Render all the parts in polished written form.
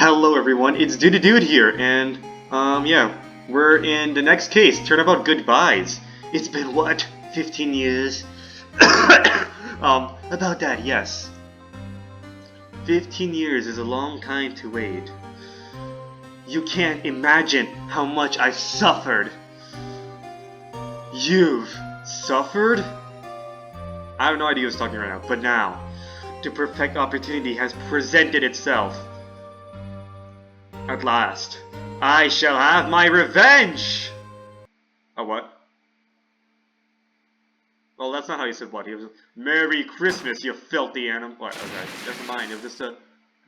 Hello everyone, it's Dude here, and, yeah, we're in the next case, Turnabout Goodbyes. It's been, what, 15 years? About that, yes. 15 years is a long time to wait. You can't imagine how much I've suffered. You've suffered? I have no idea who's talking right now, but now, the perfect opportunity has presented itself. At last, I shall have my revenge! A what? Well, that's not how you said what. He was, Merry Christmas, you filthy animal. What? Okay, never mind. It was just a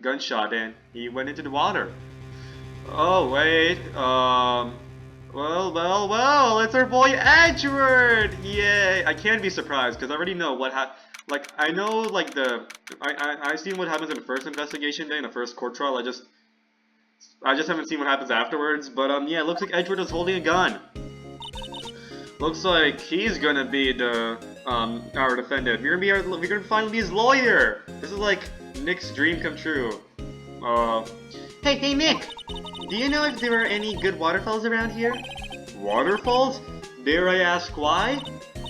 gunshot and he went into the water. Oh, wait. Well, it's our boy Edgeworth! Yay! I can't be surprised because I already know what like, I know, like, I've seen what happens in the first investigation day, in the first court trial. I just haven't seen what happens afterwards, but yeah, it looks like Edgeworth is holding a gun. Looks like he's gonna be the our defendant. We're gonna finally be his lawyer. This is like Nick's dream come true. Hey Nick, do you know if there are any good waterfalls around here? Waterfalls? Dare I ask why?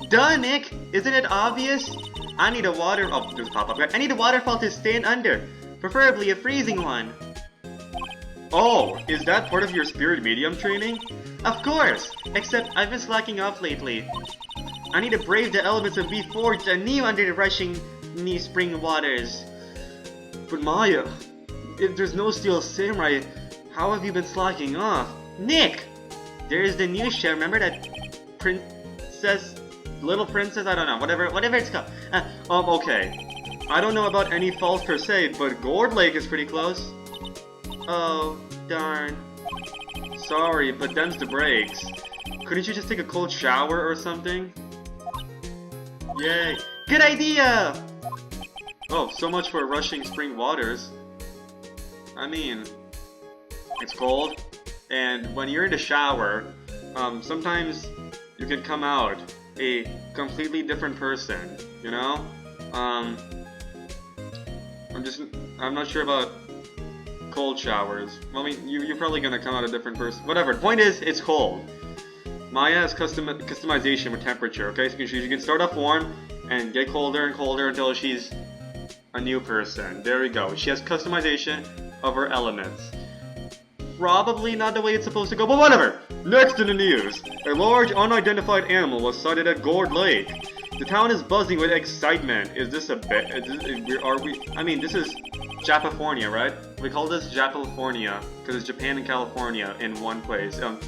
Duh, Nick! Isn't it obvious? I need a I need a waterfall to stand under, preferably a freezing one. Oh, is that part of your spirit medium training? Of course! Except I've been slacking off lately. I need to brave the elements and be forged anew under the rushing new spring waters. But Maya, if there's no steel samurai, how have you been slacking off? Nick! There's the new show, remember that Little Princess? I don't know, whatever it's called. Okay. I don't know about any falls per se, but Gourd Lake is pretty close. Oh, darn. Sorry, but them's the breaks. Couldn't you just take a cold shower or something? Yay. Good idea! Oh, so much for rushing spring waters. I mean, it's cold, and when you're in the shower, sometimes you can come out a completely different person, you know? I'm not sure about cold showers. Well, I mean, you're probably gonna come out a different person. Whatever. The point is, it's cold. Maya has customization with temperature. Okay, so she can start off warm and get colder and colder until she's a new person. There we go. She has customization of her elements. Probably not the way it's supposed to go, but whatever. Next in the news, a large unidentified animal was sighted at Gourd Lake. The town is buzzing with excitement. Is this a I mean, this is Japafornia, right? We call this Japafornia because it's Japan and California in one place. A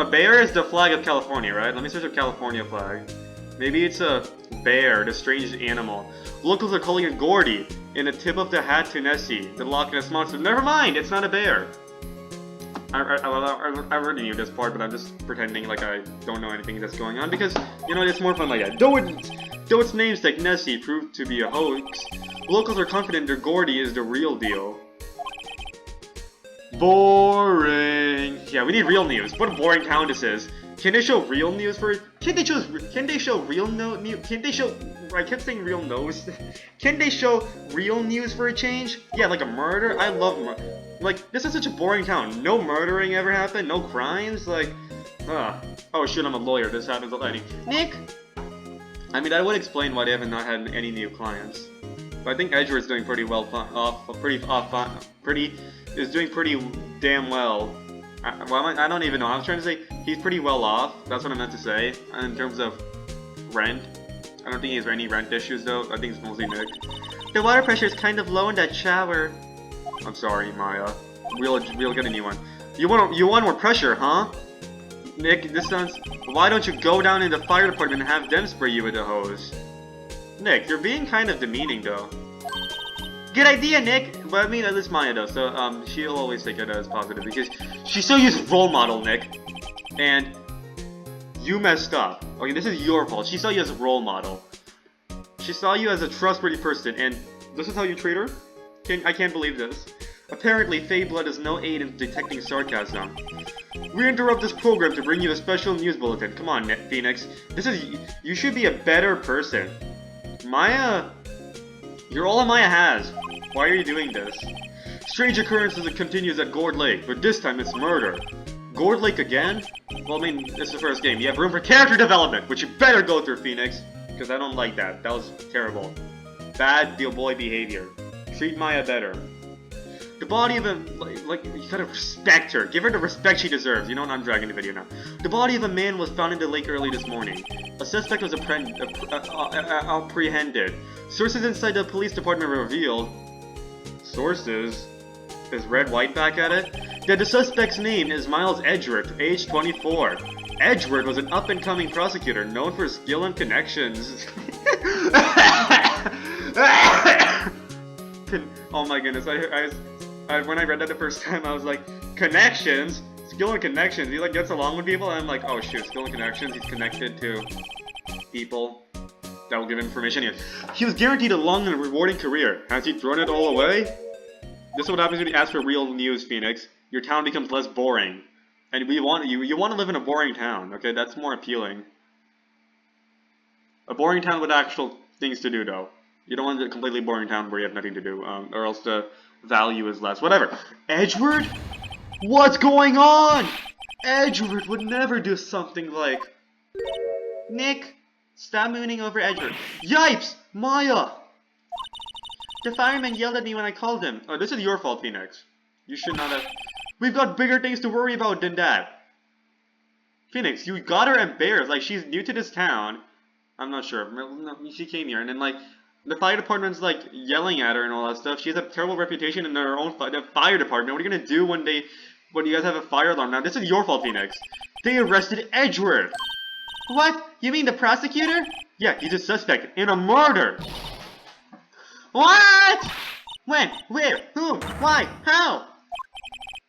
bear is the flag of California, right? Let me search up California flag. Maybe it's a bear, the strange animal. Locals are calling it Gordy, in the tip of the hat to Nessie, the Loch Ness monster. Never mind, it's not a bear. I already knew this part, but I'm just pretending like I don't know anything that's going on because, you know, it's more fun like that. Though its namesake Nessie proved to be a hoax, locals are confident their Gordy is the real deal. Boring. Yeah, we need real news. What a boring town this is. Can they show real news for it? Can they show real news? Can they show? I kept saying real nose. Can they show real news for a change? Yeah, like a murder. I love murder. Like, this is such a boring town. No murdering ever happened. No crimes. Like, oh shit, I'm a lawyer. This happens already. Nick. I mean, that would explain why they haven't not had any new clients. But I think Edgeworth's doing pretty well. Is doing pretty damn well. I don't even know. I was trying to say he's pretty well off. That's what I meant to say. In terms of rent, I don't think he has any rent issues though. I think it's mostly Nick. The water pressure is kind of low in that shower. I'm sorry, Maya. We'll get a new one. You want more pressure, huh? Nick, this sounds. Why don't you go down in the fire department and have them spray you with a hose? Nick, you're being kind of demeaning though. Good idea, Nick! But I mean, at least Maya does, so she'll always take it as positive because she still uses role model, Nick. And you messed up. Okay, this is your fault. She saw you as a role model. She saw you as a trustworthy person, and this is how you treat her? I can't believe this. Apparently, Fey Blood is no aid in detecting sarcasm. We interrupt this program to bring you a special news bulletin. Come on, Phoenix. You should be a better person. Maya... You're all Maya has. Why are you doing this? Strange occurrences that continues at Gourd Lake, but this time it's murder. Gourd Lake again? Well, I mean, it's the first game. You have room for character development, which you better go through, Phoenix. Because I don't like that. That was terrible. Bad boy behavior. Treat Maya better. The body of a... Like, you gotta respect her. Give her the respect she deserves. You know what? I'm dragging the video now. The body of a man was found in the lake early this morning. A suspect was apprehended. Sources inside the police department revealed... Sources? Is Red White back at it? That the suspect's name is Miles Edgeworth, age 24. Edgeworth was an up-and-coming prosecutor known for skill and connections. Oh my goodness, when I read that the first time, I was like, connections? Skill and connections? He like gets along with people, and I'm like, oh shoot, skill and connections, he's connected to people that will give information. He was guaranteed a long and rewarding career. Has he thrown it all away? This is what happens when you ask for real news, Phoenix. Your town becomes less boring. And you want to live in a boring town, okay? That's more appealing. A boring town with actual things to do, though. You don't want a completely boring town where you have nothing to do, or else the value is less. Whatever. Edgeworth? What's going on? Edgeworth would never do something like... Nick, stop mooning over Edgeworth. Yipes! Maya! The fireman yelled at me when I called him. Oh, this is your fault, Phoenix. You should not have... We've got bigger things to worry about than that. Phoenix, you got her embarrassed. Like, she's new to this town. I'm not sure. No, she came here, and then, like, the fire department's, like, yelling at her and all that stuff. She has a terrible reputation in their own fire department. What are you gonna do when you guys have a fire alarm? Now, this is your fault, Phoenix. They arrested Edgeworth. What? You mean the prosecutor? Yeah, he's a suspect in a murder. What? When? Where? Whom? Why? How?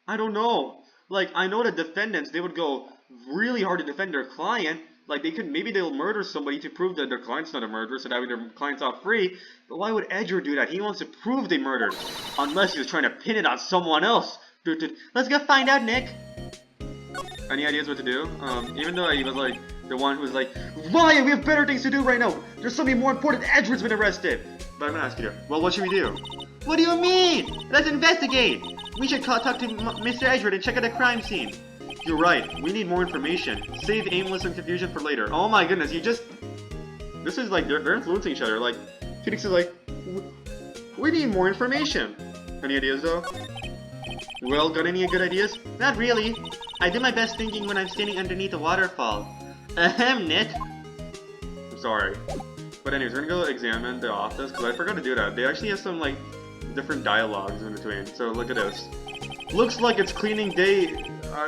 I don't know. Like, I know the defendants, they would go really hard to defend their client. Like, maybe they'll murder somebody to prove that their client's not a murderer, so that way their client's off free. But why would Edgeworth do that? He wants to prove they murdered. Unless he was trying to pin it on someone else. Let's go find out, Nick. Any ideas what to do? Even though he was like, the one who was like, Ryan, we have better things to do right now. There's something more important. Edgeworth's been arrested. But I'm gonna ask you, well, what should we do? What do you mean? Let's investigate. We should talk to Mr. Edgeworth and check out the crime scene. You're right. We need more information. Save aimless and confusion for later. Oh my goodness, you just... This is like, they're influencing each other. Like, Phoenix is like, we need more information. Any ideas though? Well, got any good ideas? Not really. I do my best thinking when I'm standing underneath a waterfall. Ahem, Nick. I'm sorry. But anyways, we're gonna go examine the office, because I forgot to do that. They actually have some, like, different dialogues in between. So look at this. Looks like it's cleaning day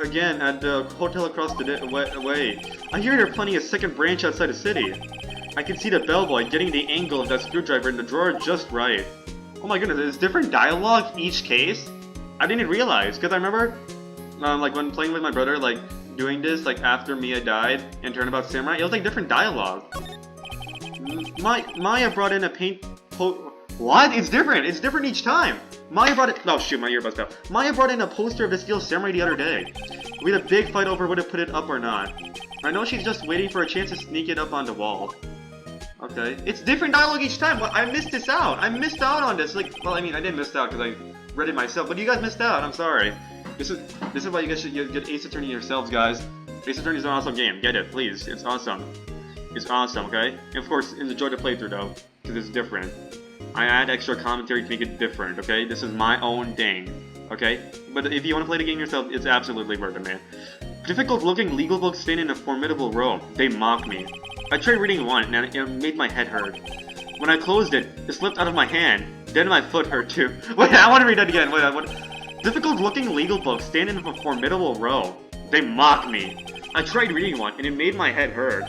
again at the hotel across the way. I hear they're planning a second branch outside the city. I can see the bellboy getting the angle of that screwdriver in the drawer just right. Oh my goodness, there's different dialogue in each case? I didn't realize, because I remember, like, when playing with my brother, like, doing this, like, after Mia died in Turnabout Samurai, it was, like, different dialogue. Maya brought in a paint What? It's different! It's different each time! Maya brought it- Oh shoot, my earbuds fell. Maya brought in a poster of the Steel Samurai the other day. We had a big fight over whether to put it up or not. I know she's just waiting for a chance to sneak it up on the wall. Okay. It's different dialogue each time! Well, I missed this out! I missed out on this! Like, well, I mean, I didn't miss out because I read it myself, but you guys missed out, I'm sorry. This is why you guys should get Ace Attorney yourselves, guys. Ace Attorney is an awesome game. Get it, please. It's awesome. It's awesome, okay? And of course, enjoy the playthrough though, because it's different. I add extra commentary to make it different, okay? This is my own thing, okay? But if you want to play the game yourself, it's absolutely worth it, man. Difficult-looking legal books stand in a formidable row. They mock me. I tried reading one, and it made my head hurt. When I closed it, it slipped out of my hand. Then my foot hurt too. Wait, I want to read that again. Wait, what? Difficult-looking legal books stand in a formidable row. They mock me. I tried reading one, and it made my head hurt.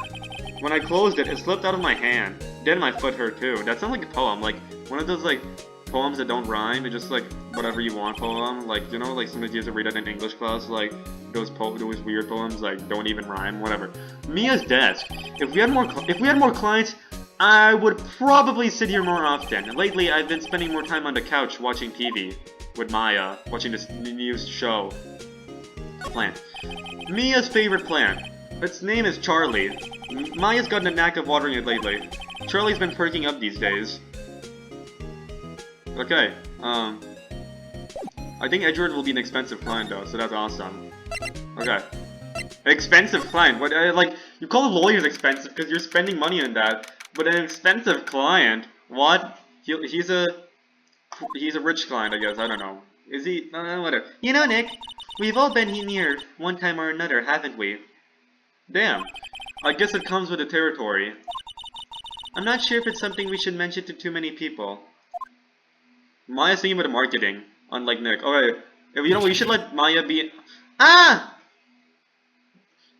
When I closed it, it slipped out of my hand. Then my foot hurt too. That sounds like a poem, like one of those like poems that don't rhyme. It's just like whatever you want poem. Like, you know, like sometimes you have to read it in English class, like those weird poems like don't even rhyme, whatever. Mia's desk. If we had more clients, I would probably sit here more often. Lately, I've been spending more time on the couch watching TV with Maya, watching this news show. Plant. Mia's favorite plant. Its name is Charlie. Maya's gotten a knack of watering it lately. Charlie's been perking up these days. Okay, I think Edgeworth will be an expensive client though, so that's awesome. Okay. Expensive client? What, like, you call lawyers expensive because you're spending money on that, but an expensive client? What? He's a rich client, I guess, I don't know. Is he? Whatever. You know, Nick, we've all been here one time or another, haven't we? Damn. I guess it comes with the territory. I'm not sure if it's something we should mention to too many people. Maya's thinking about the marketing, unlike Nick. Okay, you know what, we should let Maya be... Ah!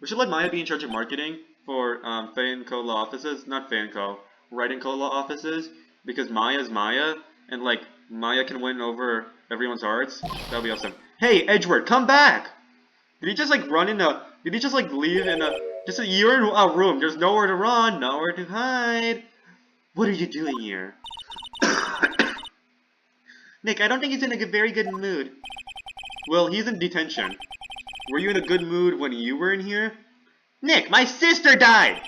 We should let Maya be in charge of marketing for Faye and Co. law offices. Not Faye and Co. Wright and Co. law offices. Because Maya's Maya, and like, Maya can win over everyone's hearts. That would be awesome. Hey, Edgeworth, come back! Did he just like run in a... Did he just like leave in a... You're in a room, there's nowhere to run, nowhere to hide. What are you doing here? Nick, I don't think he's in a very good mood. Well, he's in detention. Were you in a good mood when you were in here? Nick, my sister died!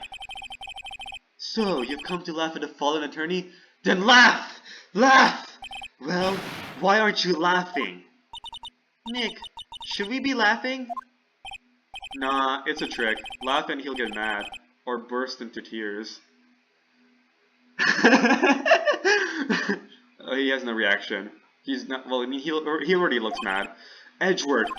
So, you've come to laugh at a fallen attorney? Then laugh! Laugh! Well, why aren't you laughing? Nick, should we be laughing? Nah, it's a trick. Laugh and he'll get mad. Or burst into tears. He has no reaction. He's not, well, I mean, he already looks mad. Edgeworth,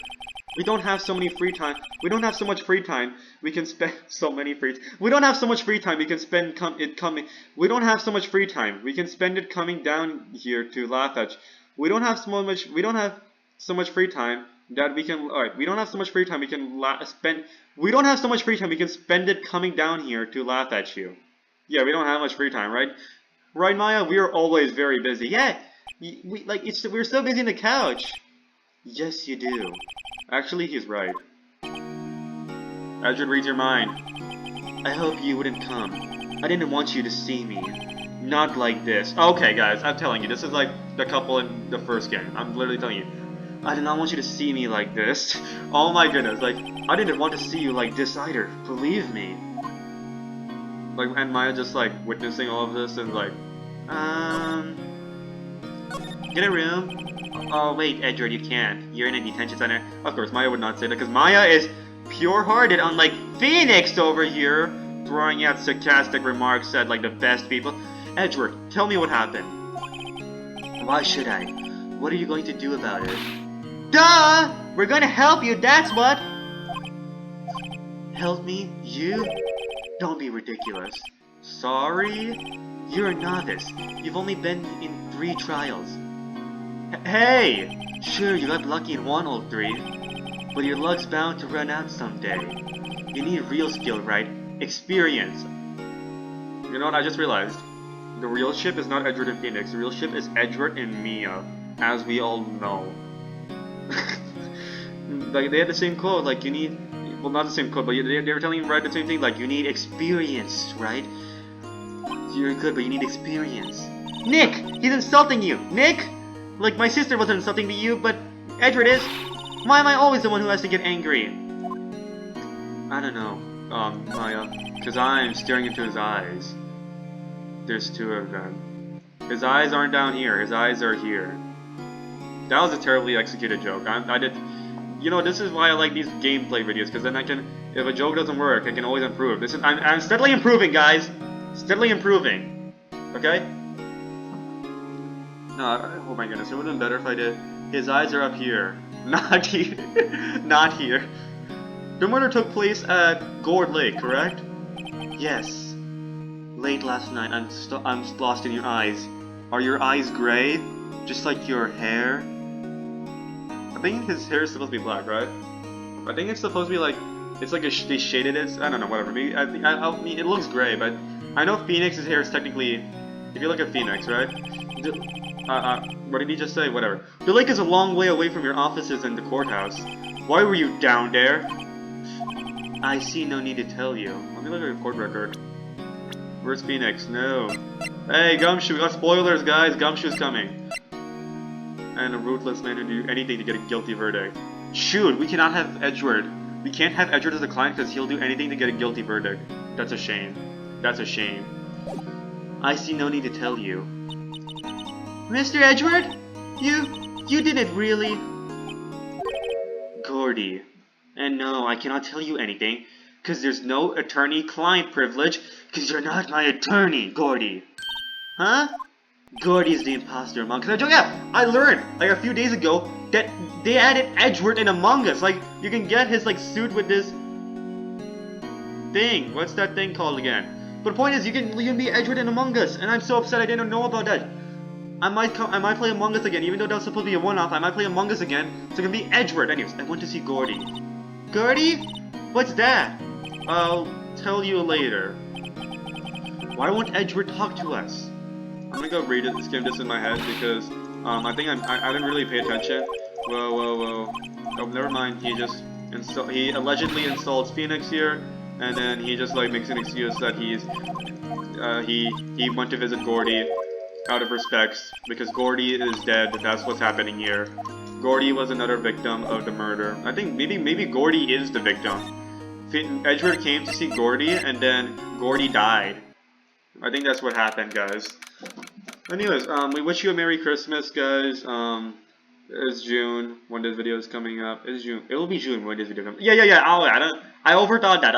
we don't have so many free time. We don't have so much free time. We can spend so many free. We don't have so much free time. We can spend coming. We don't have so much free time. We can spend it coming down here to laugh at you. We don't have so much. We don't have so much free time that we can. Alright, we don't have so much free time. We can spend. We don't have so much free time. We can spend it coming down here to laugh at you. Yeah, we don't have much free time, right? Right, Maya? We are always very busy. Yeah, we're so busy on the couch. Yes, you do. Actually, he's right. Edgeworth reads your mind. I hope you wouldn't come. I didn't want you to see me. Not like this. Okay, guys, I'm telling you, this is like the couple in the first game. I'm literally telling you. I did not want you to see me like this. Oh my goodness, like, I didn't want to see you like this either. Believe me. Like, and Maya just like witnessing all of this and like, get a room. Oh wait, Edgeworth, you can't. You're in a detention center. Of course, Maya would not say that because Maya is pure-hearted, unlike Phoenix over here, throwing out sarcastic remarks at like the best people. Edgeworth, tell me what happened. Why should I? What are you going to do about it? Duh! We're going to help you, that's what! Help me? You? Don't be ridiculous. Sorry? You're a novice. You've only been in 3 trials. Hey! Sure, you got lucky in 1 or 3, but your luck's bound to run out someday. You need real skill, right? Experience. You know what, I just realized. The real ship is not Edgeworth and Phoenix. The real ship is Edgeworth and Mia, as we all know. Like, they had the same code, like, you need... Well, not the same code, but they were telling you right the same thing, like, you need experience, right? You're good, but you need experience. Nick! He's insulting you! Nick! Like, my sister wasn't insulting to you, but Edgeworth is. Why am I always the one who has to get angry? I don't know, Maya. Because I'm staring into his eyes. There's 2 of them. His eyes aren't down here, his eyes are here. That was a terribly executed joke. I did... You know, this is why I like these gameplay videos, because then I can... If a joke doesn't work, I can always improve. I'm steadily improving, guys! Steadily improving. Okay? No, oh my goodness, it would have been better if I did. His eyes are up here. Not here. Not here. The murder took place at Gourd Lake, correct? Yes. Late last night, I'm lost in your eyes. Are your eyes gray? Just like your hair? I think his hair is supposed to be black, right? I think it's supposed to be like... It's like they shaded it. I don't know, whatever. Maybe, I mean, it looks gray, but... I know Phoenix's hair is technically... If you look at Phoenix, right? What did he just say? Whatever. The lake is a long way away from your offices and the courthouse. Why were you down there? I see no need to tell you. Let me look at your court record. Where's Phoenix? No. Hey, Gumshoe! Spoilers, guys! Gumshoe's coming. And a ruthless man who do anything to get a guilty verdict. Shoot, we cannot have Edgeworth. We can't have Edgeworth as a client because he'll do anything to get a guilty verdict. That's a shame. That's a shame. I see no need to tell you. Mr. Edgeworth? You didn't really... Gordy. And no, I cannot tell you anything, because there's no attorney-client privilege, because you're not my attorney, Gordy. Huh? Gordy's the imposter among us. Yeah, I learned, like, a few days ago, that they added Edgeworth in Among Us. Like, you can get his, like, suit with this thing. What's that thing called again? But the point is, you can be Edgeworth in Among Us, and I'm so upset I didn't know about that. I might play Among Us again, even though that was supposed to be a one-off. I might play Among Us again, so it can be Edgeworth. Anyways, I want to see Gordy. Gordy? What's that? I'll tell you later. Why won't Edgeworth talk to us? I'm gonna go read it, skim this in my head, because I think I didn't really pay attention. Whoa. Oh, never mind. He allegedly insults Phoenix here, and then he just like makes an excuse that he went to visit Gordy out of respects because Gordy is dead. That's what's happening here. Gordy was another victim of the murder. I think maybe Gordy is the victim. Edgeworth came to see Gordy, and then Gordy died. I think that's what happened, guys. Anyways, we wish you a Merry Christmas, guys. It's June when this video is coming up. It's June. It'll be June when this video comes. Yeah. I overthought that.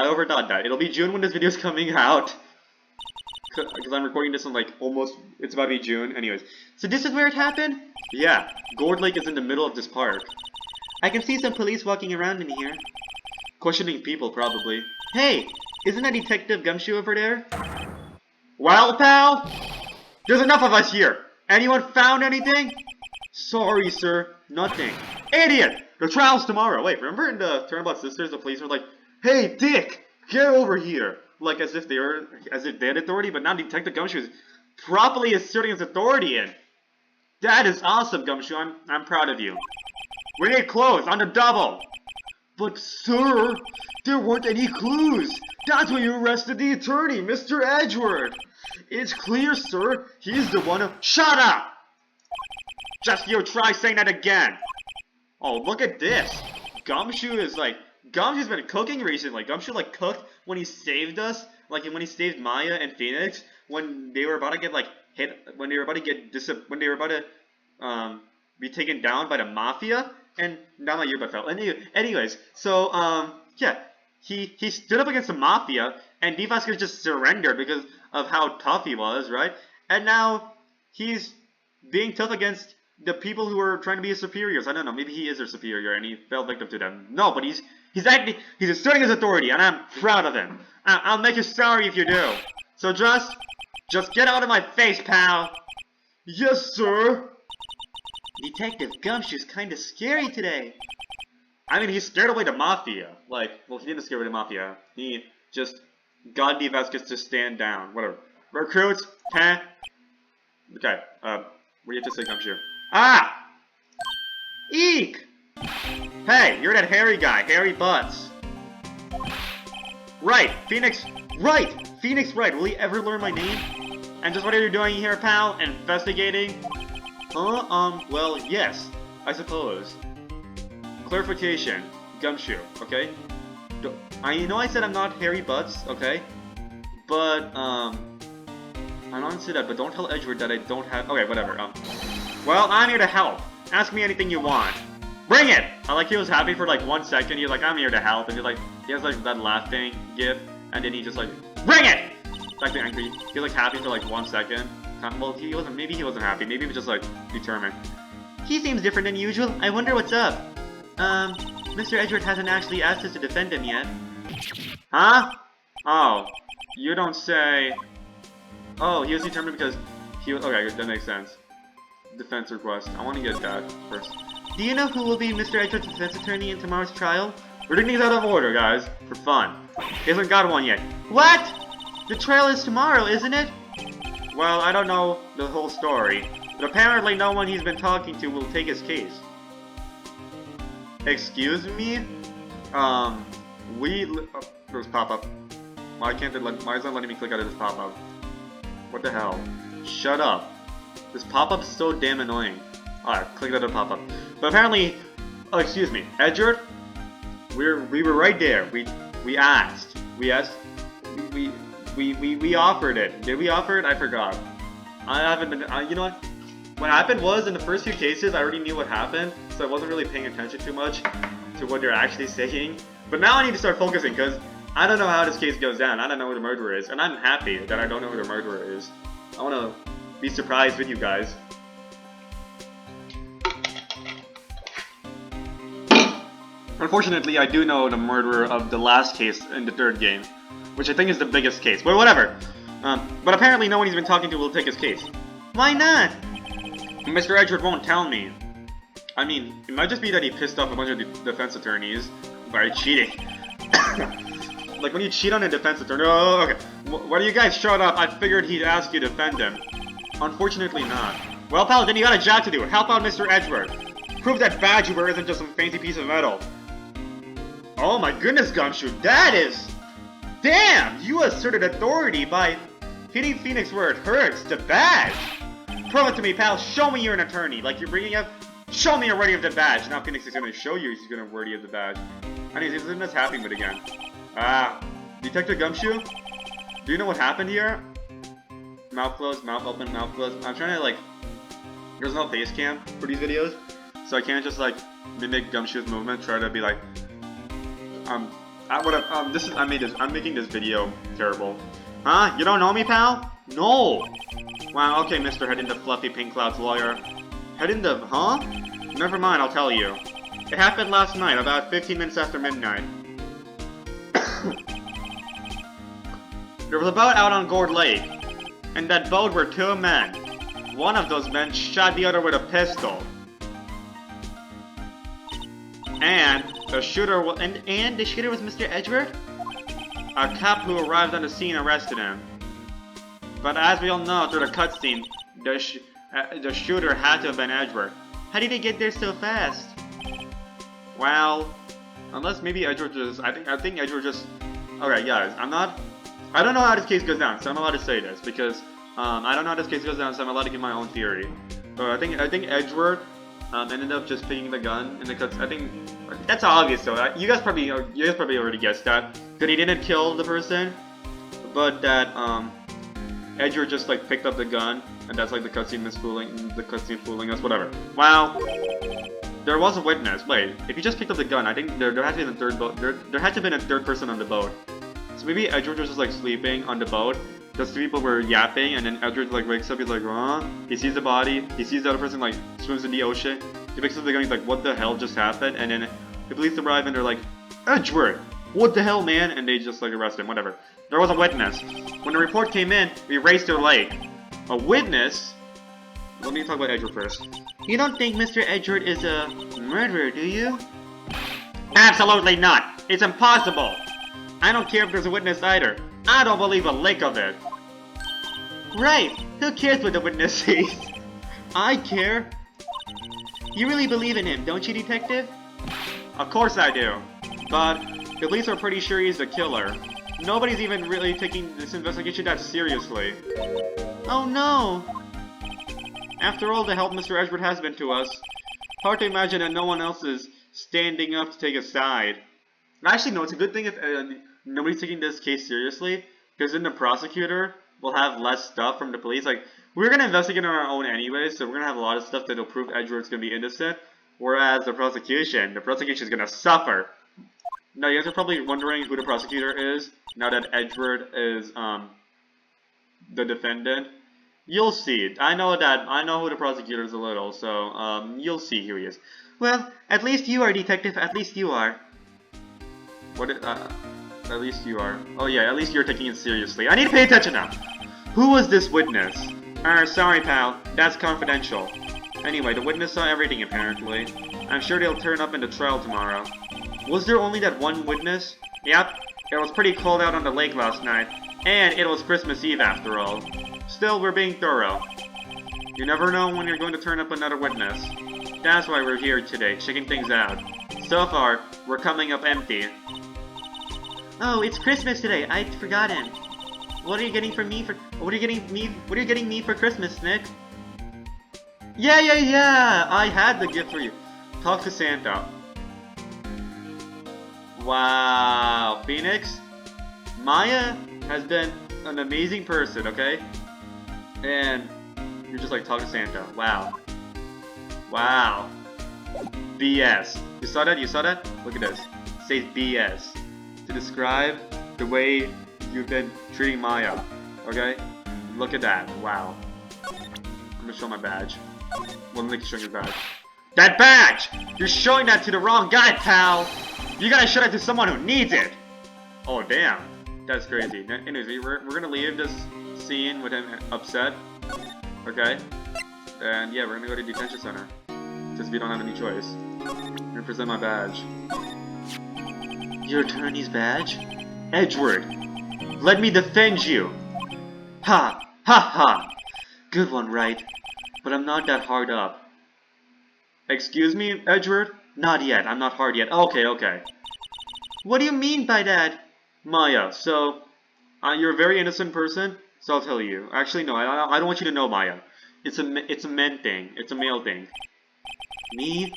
It'll be June when this video is coming out. Because I'm recording this on like it's about to be June. Anyways, so this is where it happened? Yeah, Gourd Lake is in the middle of this park. I can see some police walking around in here. Questioning people, probably. Hey, isn't that Detective Gumshoe over there? Well, pal, there's enough of us here. Anyone found anything? Sorry, sir, nothing. Idiot! The trial's tomorrow. Wait, remember in the Turnabout Sisters, the police were like, "Hey, Dick, get over here." Like as if they had authority, but now Detective Gumshoe is properly asserting his authority in. That is awesome, Gumshoe. I'm proud of you. We need clues on the double. But sir, there weren't any clues. That's why you arrested the attorney, Mr. Edgeworth. It's clear, sir. He's the one who— Shut up! Just you try saying that again. Oh, look at this. Gumshoe's been cooking recently. Gumshoe like cooked when he saved us, like when he saved Maya and Phoenix, when they were about to get like hit, when they were about to be taken down by the mafia, and not my earbud fell. Anyways, so yeah, he stood up against the mafia, and Vasquez just surrendered because of how tough he was, right? And now he's being tough against the people who are trying to be his superiors. I don't know, maybe he is their superior and he fell victim to them. No, but he's asserting his authority, and I'm proud of him. I'll make you sorry if you do. So just get out of my face, pal. Yes, sir. Detective Gumshoe's kind of scary today. I mean, he scared away the mafia. Like, well, he didn't scare away the mafia. He just got Vasquez to stand down. Whatever. Recruits, huh? Okay, what do you have to say, Gumshoe? Ah! Eek! Hey, you're that hairy guy, Hairy Butts. Right, Phoenix Wright, will you ever learn my name? And just what are you doing here, pal? Investigating? Well, yes, I suppose. Clarification, Gumshoe, okay? I know I said I'm not Hairy Butts, okay? But, I don't say that, but don't tell Edgeworth that I don't have— Okay, whatever, well, I'm here to help. Ask me anything you want. Bring it! I like he was happy for like 1 second. He's like, I'm here to help. And he has like that laughing gif. And then he just like, bring it! It's actually angry. He's like happy for like 1 second. Well, maybe he wasn't happy. Maybe he was just like determined. He seems different than usual. I wonder what's up. Mr. Edgeworth hasn't actually asked us to defend him yet. Huh? Oh, you don't say. Oh, he was determined because he was— Okay, that makes sense. Defense request. I want to get that first. Do you know who will be Mr. Edgeworth's defense attorney in tomorrow's trial? We're doing these out of order, guys. For fun. He hasn't got one yet. What? The trial is tomorrow, isn't it? Well, I don't know the whole story, but apparently no one he's been talking to will take his case. Excuse me? There's pop-up. Why is it not letting me click out of this pop-up? What the hell? Shut up. This pop-up is so damn annoying. Alright, click out of the pop-up. But apparently— Oh, excuse me. Edgeworth? We were right there. We asked. We offered it. Did we offer it? I forgot. I haven't been— you know what? what happened was, in the first few cases, I already knew what happened, so I wasn't really paying attention too much to what they're actually saying. But now I need to start focusing, because I don't know how this case goes down. I don't know who the murderer is, and I'm happy that I don't know who the murderer is. I want to be surprised with you guys. Unfortunately, I do know the murderer of the last case in the third game, which I think is the biggest case, but whatever. But apparently no one he's been talking to will take his case. Why not? Mr. Edgeworth won't tell me. I mean, it might just be that he pissed off a bunch of defense attorneys by cheating. Like when you cheat on a defense attorney. Oh, okay. Why do you guys shut up? I figured he'd ask you to defend him. Unfortunately not. Well, pal, then you got a job to do. Help out Mr. Edgeworth. Prove that badge you wear isn't just some fancy piece of metal. Oh my goodness, Gumshoe, that is... Damn! You asserted authority by hitting Phoenix where it hurts, the badge! Prove it to me, pal. Show me you're an attorney. Like you're bringing up... Show me you're worthy of the badge. Now Phoenix is going to show you he's going to worthy of the badge. Anyways, isn't this happening but again? Ah, Detective Gumshoe? Do you know what happened here? Mouth closed, mouth open, mouth closed. I'm trying to like... There's no face cam for these videos, so I can't just like mimic Gumshoe's movement, try to be like... I'm making this video terrible. Huh? You don't know me, pal? No! Wow, okay, Mr. Head into Fluffy Pink Cloud's lawyer. Head into... Huh? Never mind, I'll tell you. It happened last night, about 15 minutes after midnight. There was a boat out on Gourd Lake. In that boat were two men. One of those men shot the other with a pistol. And the shooter was Mr. Edgeworth? A cop who arrived on the scene arrested him. But as we all know through the cutscene, the shooter had to have been Edgeworth. How did he get there so fast? Well, unless maybe Edgeworth just... I think Edgeworth just... Okay, guys, I don't know how this case goes down, so I'm allowed to say this, because I don't know how this case goes down, so I'm allowed to give my own theory. I think Edgeworth ended up just picking the gun in the cuts. I think that's obvious though. You guys probably already guessed that he didn't kill the person, but that Edgeworth just like picked up the gun, and that's like the cutscene fooling us. Whatever. Wow. There was a witness. Wait, if he just picked up the gun, I think there had to be a third boat. There had to have been a third person on the boat. So maybe Edgeworth was just like sleeping on the boat. Those two people were yapping, and then Edgeworth like wakes up. He's like, huh? He sees the body. He sees the other person like swims in the ocean. He picks up the gun. He's like, what the hell just happened? And then the police arrive, and they're like, Edgeworth, what the hell, man? And they just like arrest him. Whatever. There was a witness. When the report came in, we raced their lake. A witness. Let me talk about Edgeworth first. You don't think Mr. Edgeworth is a murderer, do you? Absolutely not. It's impossible. I don't care if there's a witness either. I don't believe a lick of it. Right. Who cares what the witness says? I care. You really believe in him, don't you, Detective? Of course I do. But the police are pretty sure he's the killer. Nobody's even really taking this investigation that seriously. Oh no. After all the help Mr. Edgeworth has been to us, hard to imagine that no one else is standing up to take a side. Actually, no, it's a good thing if nobody's taking this case seriously, because then the prosecutor will have less stuff from the police. Like, we're going to investigate on our own anyway, so we're going to have a lot of stuff that'll prove Edgeworth's going to be innocent, whereas the prosecution is going to suffer. Now, you guys are probably wondering who the prosecutor is, now that Edgeworth is the defendant. You'll see. I know who the prosecutor is a little, so you'll see who he is. Well, at least you are, Detective. At least you are. At least you are. Oh yeah, at least you're taking it seriously. I need to pay attention now. Who was this witness? Sorry pal, that's confidential. Anyway, the witness saw everything apparently. I'm sure they'll turn up in the trial tomorrow. Was there only that one witness? Yep, it was pretty cold out on the lake last night. And it was Christmas Eve after all. Still, we're being thorough. You never know when you're going to turn up another witness. That's why we're here today, checking things out. So far, we're coming up empty. Oh, it's Christmas today. I'd forgotten. What are you getting me for Christmas, Nick? Yeah. I had the gift for you. Talk to Santa. Wow, Phoenix. Maya has been an amazing person, okay? And You're just like talk to Santa. Wow. Wow. BS. You saw that? You saw that? Look at this. It says BS. To describe the way you've been treating Maya. Okay? Look at that. Wow. I'm gonna show my badge. Well, let me show your badge. That badge! You're showing that to the wrong guy, pal! You gotta show that to someone who needs it! Oh, damn. That's crazy. Anyways, we're gonna leave this scene with him upset. Okay? And yeah, we're gonna go to detention center. Since we don't have any choice. I'm gonna present my badge. Your attorney's badge? Edgeworth! Let me defend you! Ha! Ha ha! Good one, Wright. But I'm not that hard up. Excuse me, Edgeworth? Not yet. I'm not hard yet. Okay, okay. What do you mean by that? Maya, so... you're a very innocent person, so I'll tell you. Actually, no, I don't want you to know, Maya. It's a men thing. It's a male thing. Me?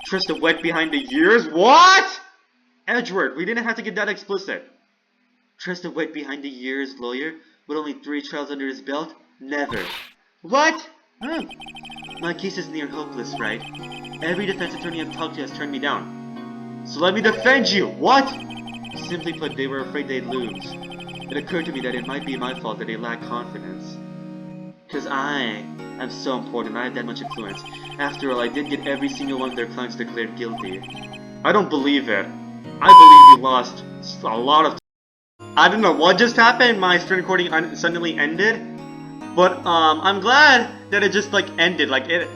Trust the wet behind the ears? What?! Edgeworth, we didn't have to get that explicit. Trust the wet behind the ears, lawyer? With only 3 trials under his belt? Never. What? My case is near hopeless, right? Every defense attorney I've talked to has turned me down. So let me defend you! What? Simply put, they were afraid they'd lose. It occurred to me that it might be my fault that they lack confidence. Because I am so important, I have that much influence. After all, I did get every single one of their clients declared guilty. I don't believe it. I believe you lost a lot of... I don't know what just happened, my screen recording suddenly ended. But, I'm glad that it just, like, ended. Like, it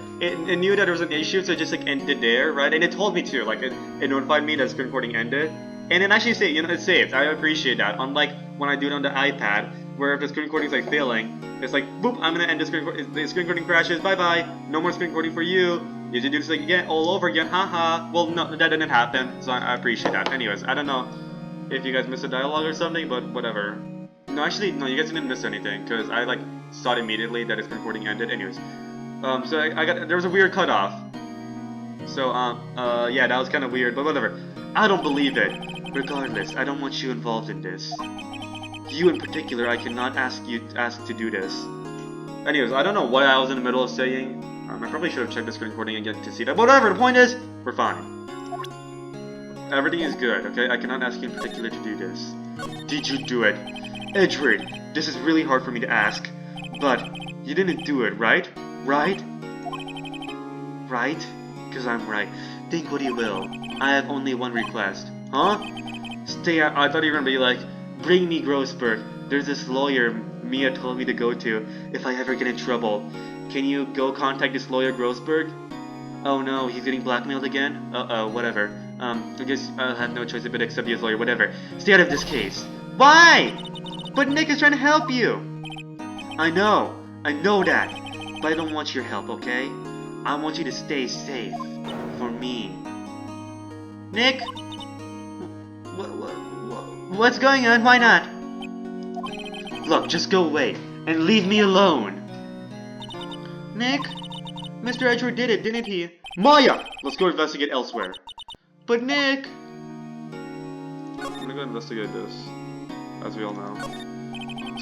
knew that there was an issue, so it just, like, ended there, right? And it told me to, like, it notified me that the screen recording ended. And it actually saved, you know, it saved. I appreciate that. Unlike when I do it on the iPad, where if the screen recording is, like, failing, it's like, boop, I'm gonna end the screen recording. The screen recording crashes, bye-bye. No more screen recording for you. You should do this, like, again, all over again, haha. Well, no, that didn't happen, so I appreciate that. Anyways, I don't know if you guys missed a dialogue or something, but whatever. No, actually, no, you guys didn't miss anything, because I, like, saw it immediately that its recording ended. Anyways, so there was a weird cutoff. So, yeah, that was kind of weird, but whatever. I don't believe it. Regardless, I don't want you involved in this. You in particular, I cannot ask to do this. Anyways, I don't know what I was in the middle of saying. I probably should have checked the screen recording again to see that. But whatever, the point is, we're fine. Everything is good, okay? I cannot ask you in particular to do this. Did you do it? Edgeworth, this is really hard for me to ask, but you didn't do it, right? Right? Right? Because I'm right. Think what you will. I have only one request. Huh? Stay out. I thought you were gonna be like, bring me Grossberg. There's this lawyer Mia told me to go to if I ever get in trouble. Can you go contact this lawyer Grossberg? Oh no, he's getting blackmailed again? Uh-oh, whatever. I guess I'll have no choice but to accept you as lawyer, whatever. Stay out of this case. Why? But Nick is trying to help you! I know that, but I don't want your help, okay? I want you to stay safe. For me. Nick? What's going on? Why not? Look, just go away, and leave me alone! Nick? Mr. Edgeworth did it, didn't he? Maya! Let's go investigate elsewhere. But Nick! I'm gonna go investigate this, as we all know.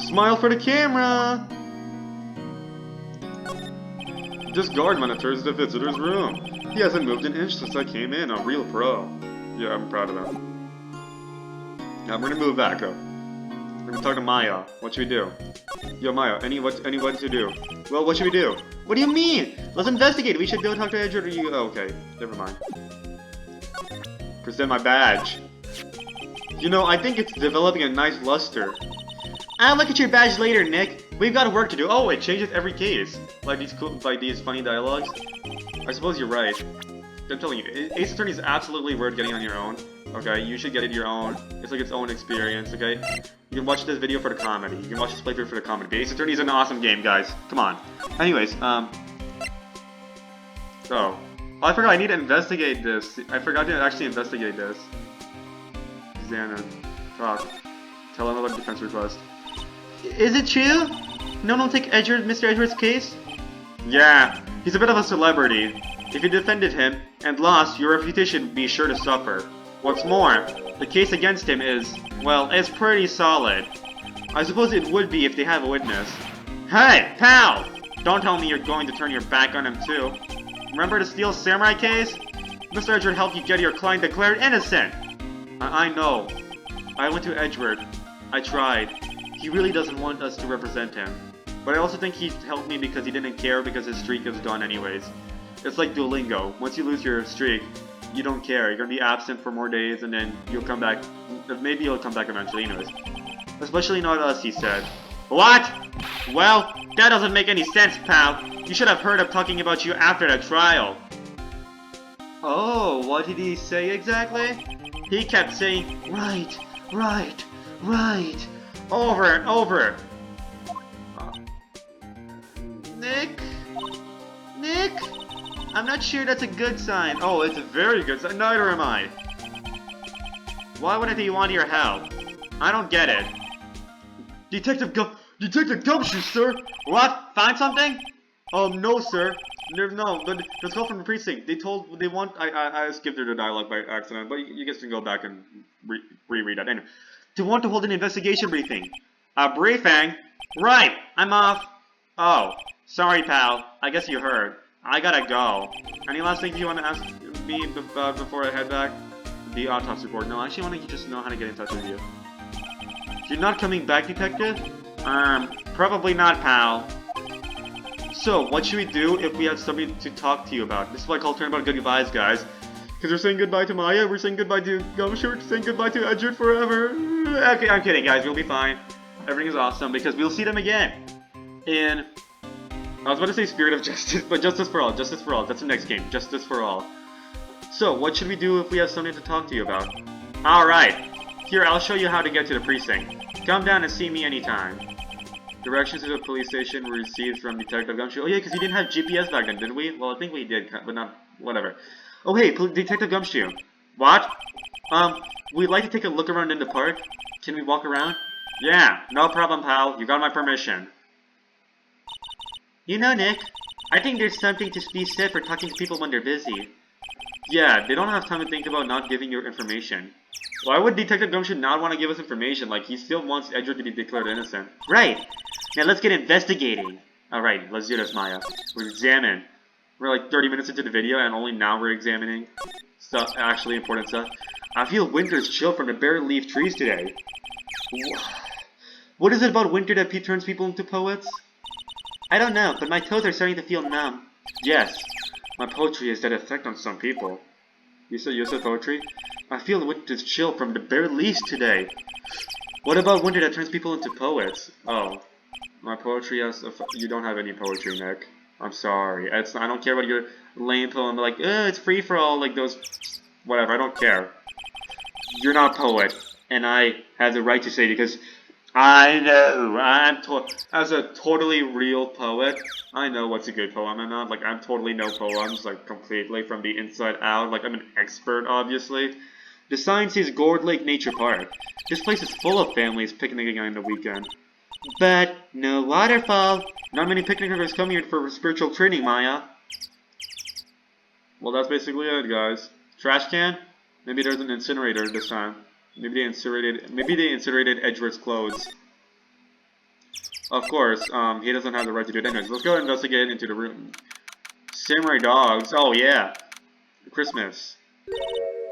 Smile for the camera! This guard monitors the visitor's room. He hasn't moved an inch since I came in. A real pro. Yeah, I'm proud of him. Now we're gonna move back, though. We're gonna talk to Maya. What should we do? Yo, Maya, what to do? Well, what should we do? What do you mean? Let's investigate. We should go talk to Edgeworth or you. Oh, okay, never mind. Present my badge. You know, I think it's developing a nice luster. I'll look at your badge later, Nick. We've got work to do. Oh, it changes every case. Like these funny dialogues. I suppose you're right. I'm telling you, Ace Attorney is absolutely worth getting on your own. Okay, you should get it your own. It's like its own experience. Okay, you can watch this video for the comedy. You can watch this playthrough for the comedy. But Ace Attorney is an awesome game, guys. Come on. Anyways, Oh, I forgot. I need to investigate this. I forgot to actually investigate this. Xana, talk. Tell him about the defense request. Is it true? No one will take Mr. Edgeworth's case? Yeah, he's a bit of a celebrity. If you defended him and lost, your reputation would be sure to suffer. What's more, the case against him is, well, it's pretty solid. I suppose it would be if they have a witness. Hey, pal! Don't tell me you're going to turn your back on him too. Remember the Steel Samurai case? Mr. Edgeworth helped you get your client declared innocent. I know. I went to Edgeworth. I tried. He really doesn't want us to represent him. But I also think he helped me because he didn't care because his streak is gone anyways. It's like Duolingo. Once you lose your streak, you don't care. You're gonna be absent for more days and then you'll come back. Maybe you'll come back eventually anyways. Especially not us, he said. What? Well, that doesn't make any sense, pal. You should have heard him talking about you after the trial. Oh, what did he say exactly? He kept saying, right, right, right, over and over. Nick? Nick? I'm not sure that's a good sign. Oh, it's a very good sign. Neither am I. Why wouldn't he want your help? I don't get it. Detective Gumshoe, sir! What? Find something? No, sir. No, but let's go from the precinct. I skipped through the dialogue by accident, but you guys can go back and reread that. Anyway, to want to hold an investigation briefing. A briefing? Right, I'm off. Oh, sorry, pal. I guess you heard. I gotta go. Any last things you want to ask me before I head back? The autopsy report. No, I actually want to just know how to get in touch with you. You're not coming back, detective? Probably not, pal. So, what should we do if we have something to talk to you about? This is what I call turnabout goodbyes, guys. Because we're saying goodbye to Maya, we're saying goodbye to Gumshoe, we're saying goodbye to Edgeworth forever. Okay, I'm kidding, guys. We'll be fine. Everything is awesome because we'll see them again. In... I was about to say Spirit of Justice, but Justice for All. Justice for All. That's the next game. Justice for All. So, what should we do if we have something to talk to you about? Alright. Here, I'll show you how to get to the precinct. Come down and see me anytime. Directions to the police station were received from Detective Gumshoe. Oh yeah, because he didn't have GPS back then, did we? Well, I think we did, but not... whatever. Oh hey, Detective Gumshoe. What? We'd like to take a look around in the park. Can we walk around? Yeah, no problem, pal. You got my permission. You know, Nick, I think there's something to be said for talking to people when they're busy. Yeah, they don't have time to think about not giving you information. Why would Detective Gumshoe not want to give us information? Like, he still wants Edgeworth to be declared innocent. Right! Now let's get investigating. Alright, let's do this, Maya. We'll examine. We're like 30 minutes into the video, and only now we're examining stuff, actually important stuff. I feel winter's chill from the bare leaf trees today. What is it about winter that turns people into poets? I don't know, but my toes are starting to feel numb. Yes, my poetry has that effect on some people. You said poetry? I feel the winter's chill from the bare leaves today. What about winter that turns people into poets? Oh, my poetry has... You don't have any poetry, Nick. I'm sorry. I don't care about your lame poem, like, it's free for all, like those... Whatever, I don't care. You're not a poet, and I have the right to say it because... I know, as a totally real poet, I know what's a good poem and not. Like, I totally know poems, like, completely from the inside out. Like, I'm an expert, obviously. The sign says Gourd Lake Nature Park. This place is full of families picnicking on the weekend. But, no waterfall. Not many picnickers come here for spiritual training, Maya. Well, that's basically it, guys. Trash can? Maybe there's an incinerator this time. Maybe they incinerated Edgeworth's clothes. Of course, he doesn't have the right to do it anyways. Let's go investigate into the room. Samurai dogs. Oh, yeah. Christmas.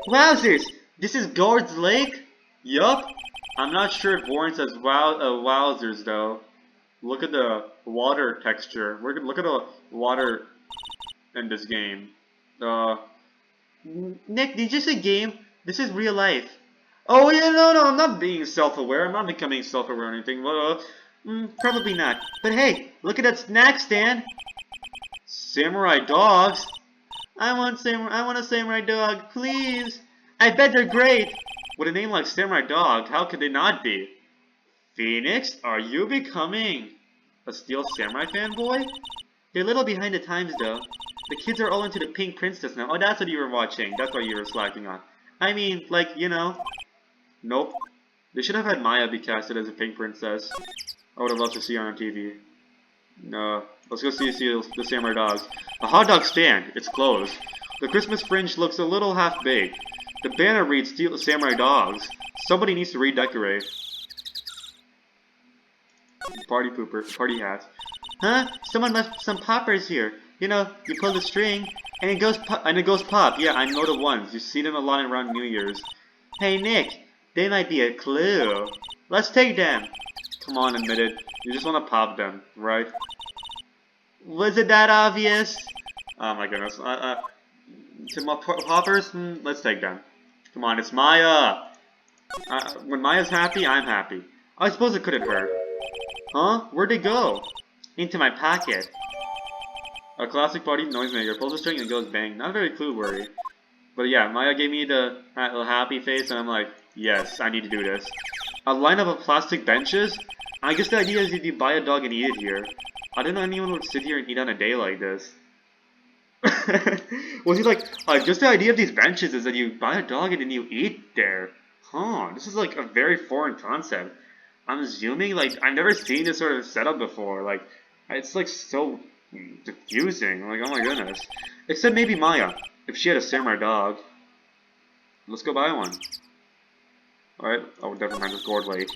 Wowzers! This is Gourd's Lake? Yup. I'm not sure it warrants as wowzers, though. Look at the water texture. Look at the water in this game. Nick, did you say game? This is real life. Oh, yeah, no, I'm not being self-aware. I'm not becoming self-aware or anything. Probably not. But hey, look at that snack stand. Samurai dogs? I want a samurai dog, please. I bet they're great. With a name like Samurai Dog, how could they not be? Phoenix, are you becoming a Steel Samurai fanboy? They're a little behind the times, though. The kids are all into the Pink Princess now. Oh, that's what you were watching. That's what you were slacking on. I mean, like, you know... Nope. They should have had Maya be casted as a Pink Princess. I would have loved to see her on TV. No. Let's go see the Samurai Dogs. A hot dog stand. It's closed. The Christmas fringe looks a little half-baked. The banner reads Steel Samurai Dogs. Somebody needs to redecorate. Party pooper. Party hat. Huh? Someone left some poppers here. You know, you pull the string, and it goes pop. Yeah, I know the ones. You see them a lot around New Year's. Hey, Nick, they might be a clue. Let's take them. Come on, admit it. You just want to pop them, right? Was it that obvious? Oh my goodness. Poppers? Let's take them. Come on, it's Maya. When Maya's happy, I'm happy. I suppose it couldn't hurt. Huh? Where'd they go? Into my pocket. A classic party noisemaker. Pulls the string and it goes bang. Not very clue-worthy. But yeah, Maya gave me the happy face and I'm like, yes, I need to do this. A lineup of plastic benches? I guess the idea is if you buy a dog and eat it here. I didn't know anyone would sit here and eat on a day like this. Was he like, just the idea of these benches is that you buy a dog and then you eat there. Huh, this is like a very foreign concept. I'm assuming, like, I've never seen this sort of setup before. Like, it's like so confusing. Like, oh my goodness. Except maybe Maya, if she had a samurai dog. Let's go buy one. Alright, oh, never mind, it's Gourd Lake.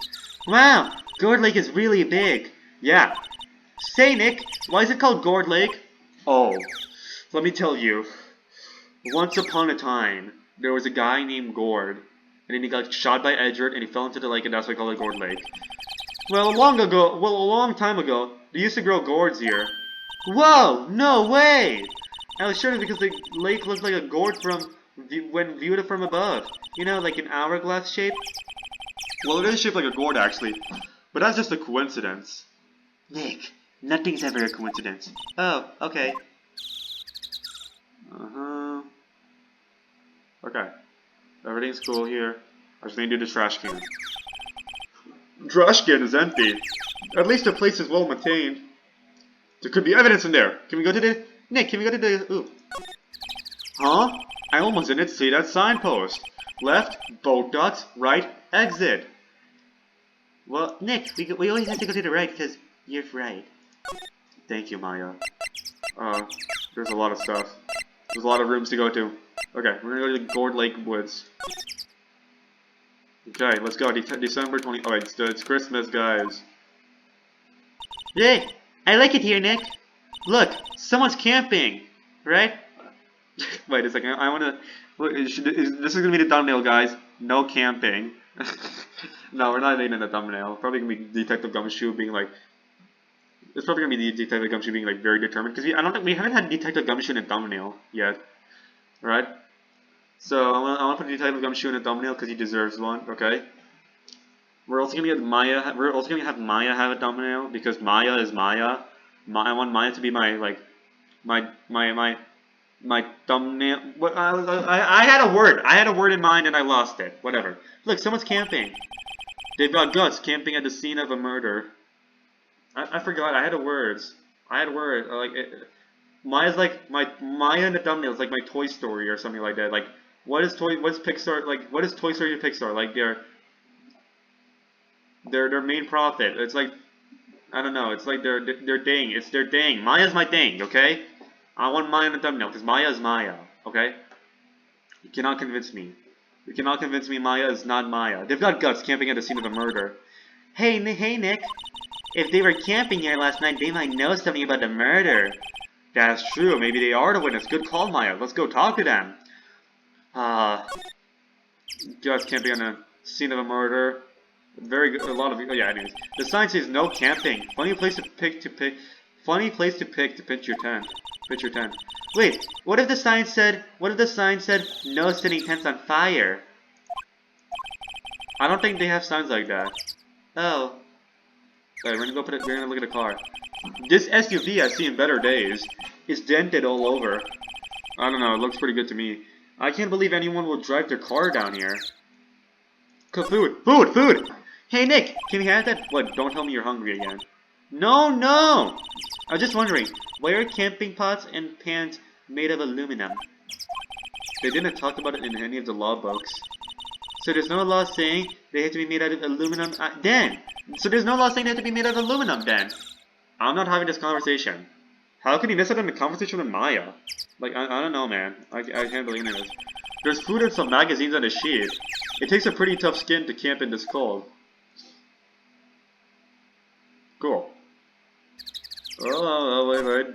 Wow, Gourd Lake is really big. Yeah. Say, Nick, why is it called Gourd Lake? Oh, let me tell you. Once upon a time, there was a guy named Gourd. And then he got shot by Edgeworth and he fell into the lake and that's why they call it Gourd Lake. Well, a long time ago, they used to grow gourds here. Whoa, no way! I was sure because the lake looked like a gourd when viewed from above. You know, like an hourglass shape? Well, it is shaped like a gourd actually, but that's just a coincidence. Nick, nothing's ever a coincidence. Oh, okay. Okay. Everything's cool here. I just need to do the trash can. Trash can is empty. At least the place is well maintained. There could be evidence in there. Can we go to the... Nick, can we go to the... Ooh. Huh? I almost didn't see that signpost. Left, boat docks, right, exit. Well, Nick, we always have to go to the right because you're right. Thank you, Maya. There's a lot of stuff. There's a lot of rooms to go to. Okay, we're gonna go to the Gourd Lake Woods. Okay, let's go. December 20. Oh, it's Christmas, guys. Yay! I like it here, Nick. Look, someone's camping, right? Wait a second. I wanna. This is gonna be the thumbnail, guys. No camping. No, we're not making a thumbnail. Probably gonna be Detective Gumshoe being like. It's probably gonna be Detective Gumshoe being like very determined because I don't think we haven't had Detective Gumshoe in a thumbnail yet, right? So I want to put Detective Gumshoe in a thumbnail because he deserves one. Okay. We're also gonna get Maya. We're also gonna have Maya have a thumbnail because Maya is Maya. I want Maya to be my thumbnail. What I had a word. I had a word in mind and I lost it. Whatever. Look, someone's camping. They've got guts camping at the scene of a murder. I forgot. I had a word. Maya's like Maya in the thumbnail is like my Toy Story or something like that. Like what's Pixar like? What is Toy Story to Pixar? Like their main profit. It's like I don't know. It's like their ding. It's their ding. Maya's my ding. Okay. I want Maya in the thumbnail because Maya is Maya. Okay. You cannot convince me. You cannot convince me Maya is not Maya. They've got guts camping at the scene of a murder. Hey Nick. If they were camping here last night, they might know something about the murder. That's true. Maybe they are the witness. Good call, Maya. Let's go talk to them. Guts camping on the scene of a murder. Very good. A lot of yeah. Anyways, the sign says no camping. Funny place to pitch your tent. Pitch your tent. Wait. What if the sign said? No setting tents on fire? I don't think they have signs like that. Oh. Alright, we're gonna look at the car. This SUV I've seen better days. It's dented all over. I don't know, it looks pretty good to me. I can't believe anyone will drive their car down here. Food! Hey Nick, can we have that? What, don't tell me you're hungry again. No! I was just wondering, why are camping pots and pans made of aluminum? They didn't talk about it in any of the law books. So there's no law saying they have to be made out of aluminum then. I'm not having this conversation. How can you miss out on the conversation with Maya? Like, I don't know, man. I can't believe this. There's food and some magazines on a sheet. It takes a pretty tough skin to camp in this cold. Cool. Wait.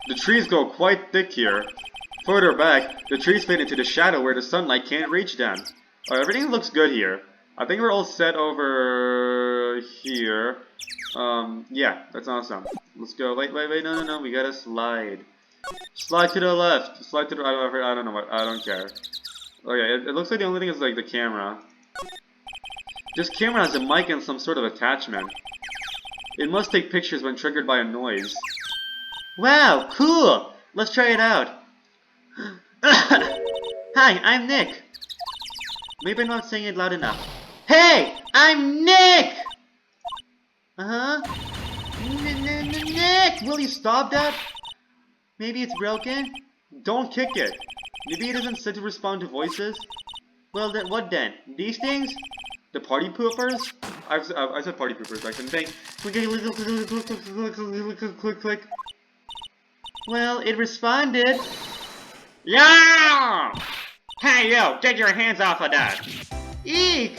The trees go quite thick here. Further back, the trees fade into the shadow where the sunlight can't reach them. Alright, everything looks good here. I think we're all set over here. Yeah, that's awesome. Let's go. Wait, no, we gotta slide. Slide to the left. Slide to the, I don't know what, I don't care. Okay, it looks like the only thing is like the camera. This camera has a mic and some sort of attachment. It must take pictures when triggered by a noise. Wow, cool! Let's try it out. Hi, I'm Nick. Maybe I'm not saying it loud enough. Hey, I'm Nick! Uh-huh. Nick! Will you stop that? Maybe it's broken? Don't kick it. Maybe it isn't set to respond to voices? Well, then what then? These things? The party poopers? I said party poopers, I couldn't think. Click. Well, it responded. Yeah! Hey, yo, get your hands off of that! Eek!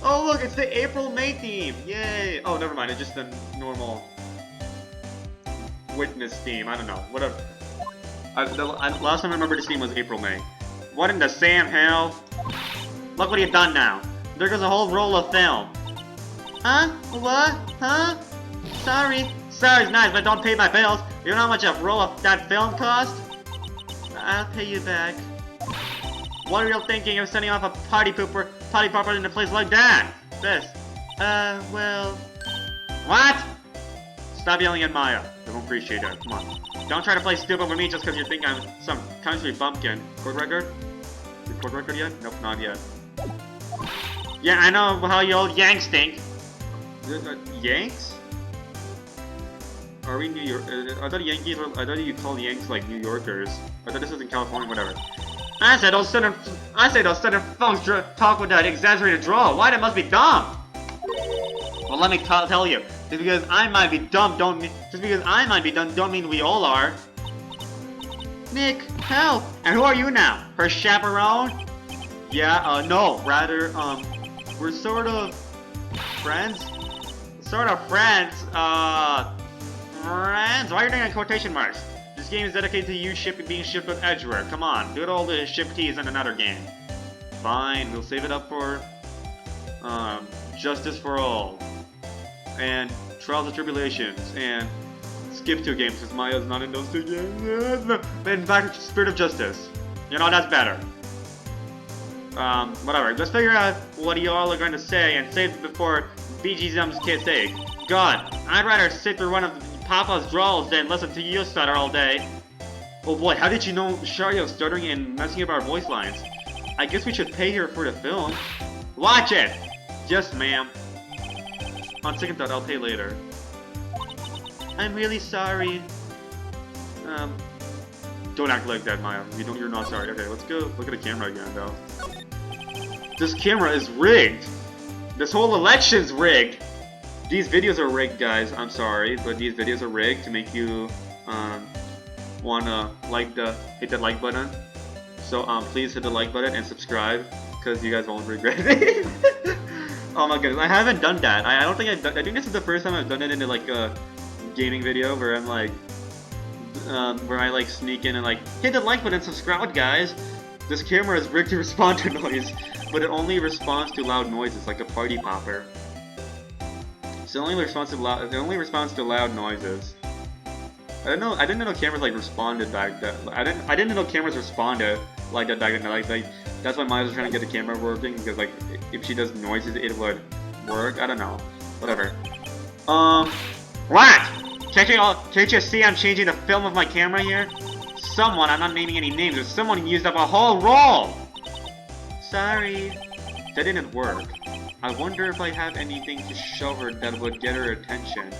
Oh, look, it's the April-May theme! Yay! Oh, never mind, it's just the normal witness theme. I don't know. Whatever. Last time I remember this theme was April-May. What in the Sam hell? Look what you've done now. There goes a whole roll of film. Huh? What? Huh? Sorry. Sorry's nice, but don't pay my bills. You know how much a roll of that film cost? I'll pay you back. What are you thinking of sending off a party popper in a place like that? This. Well... What? Stop yelling at Maya. I don't appreciate that. Come on. Don't try to play stupid with me just because you think I'm some country bumpkin. Court record? Court record yet? Nope, not yet. Yeah, I know how you old Yanks think. Yanks? Are we New York? I thought Yankees were. I thought you called Yanks like New Yorkers. I thought this was in California, whatever. I said those southern folks talk with that exaggerated drawl. Why? That must be dumb. Well, let me tell you. Just because I might be dumb, don't mean we all are. Nick, help! And who are you now? Her chaperone? Yeah, no, rather, we're sort of friends? Friends? Why are you doing quotation marks? This game is dedicated to you being shipped with Edgeworth. Come on, do it all the ship keys in another game. Fine, we'll save it up for, Justice for All. And Trials and Tribulations, and skip 2 games because Maya's not in those 2 games. In fact, Spirit of Justice. You know, that's better. Whatever. Let's figure out what y'all are going to say and save it before BGZM's kids say. God, I'd rather sit through one of Papa's drawls than listen to you stutter all day. Oh boy, how did you know Shario's stuttering and messing up our voice lines? I guess we should pay her for the film. Watch it! Yes, ma'am. On second thought, I'll pay later. I'm really sorry. Don't act like that, Maya. You're not sorry. Okay, let's go look at the camera again, though. This camera is rigged! This whole election's rigged! These videos are rigged, guys. I'm sorry, but these videos are rigged to make you, wanna hit that like button. So, please hit the like button and subscribe, because you guys won't regret it. Oh my goodness, I haven't done that. I don't think I've done. I think this is the first time I've done it into like a gaming video where I'm like, where I like sneak in and like hit the like button, subscribe, guys. This camera is rigged to respond to noise, but it only responds to loud noises, like a party popper. So it only responds to loud. It only responds to loud noises. I didn't know cameras like responded back then. I didn't know cameras responded like that back then. Like that's why Maya was trying to get the camera working, because like if she does noises it would work. I don't know. Whatever. What? Can't you see I'm changing the film of my camera here? Someone, I'm not naming any names, but someone used up a whole roll! Sorry. That didn't work. I wonder if I have anything to show her that would get her attention.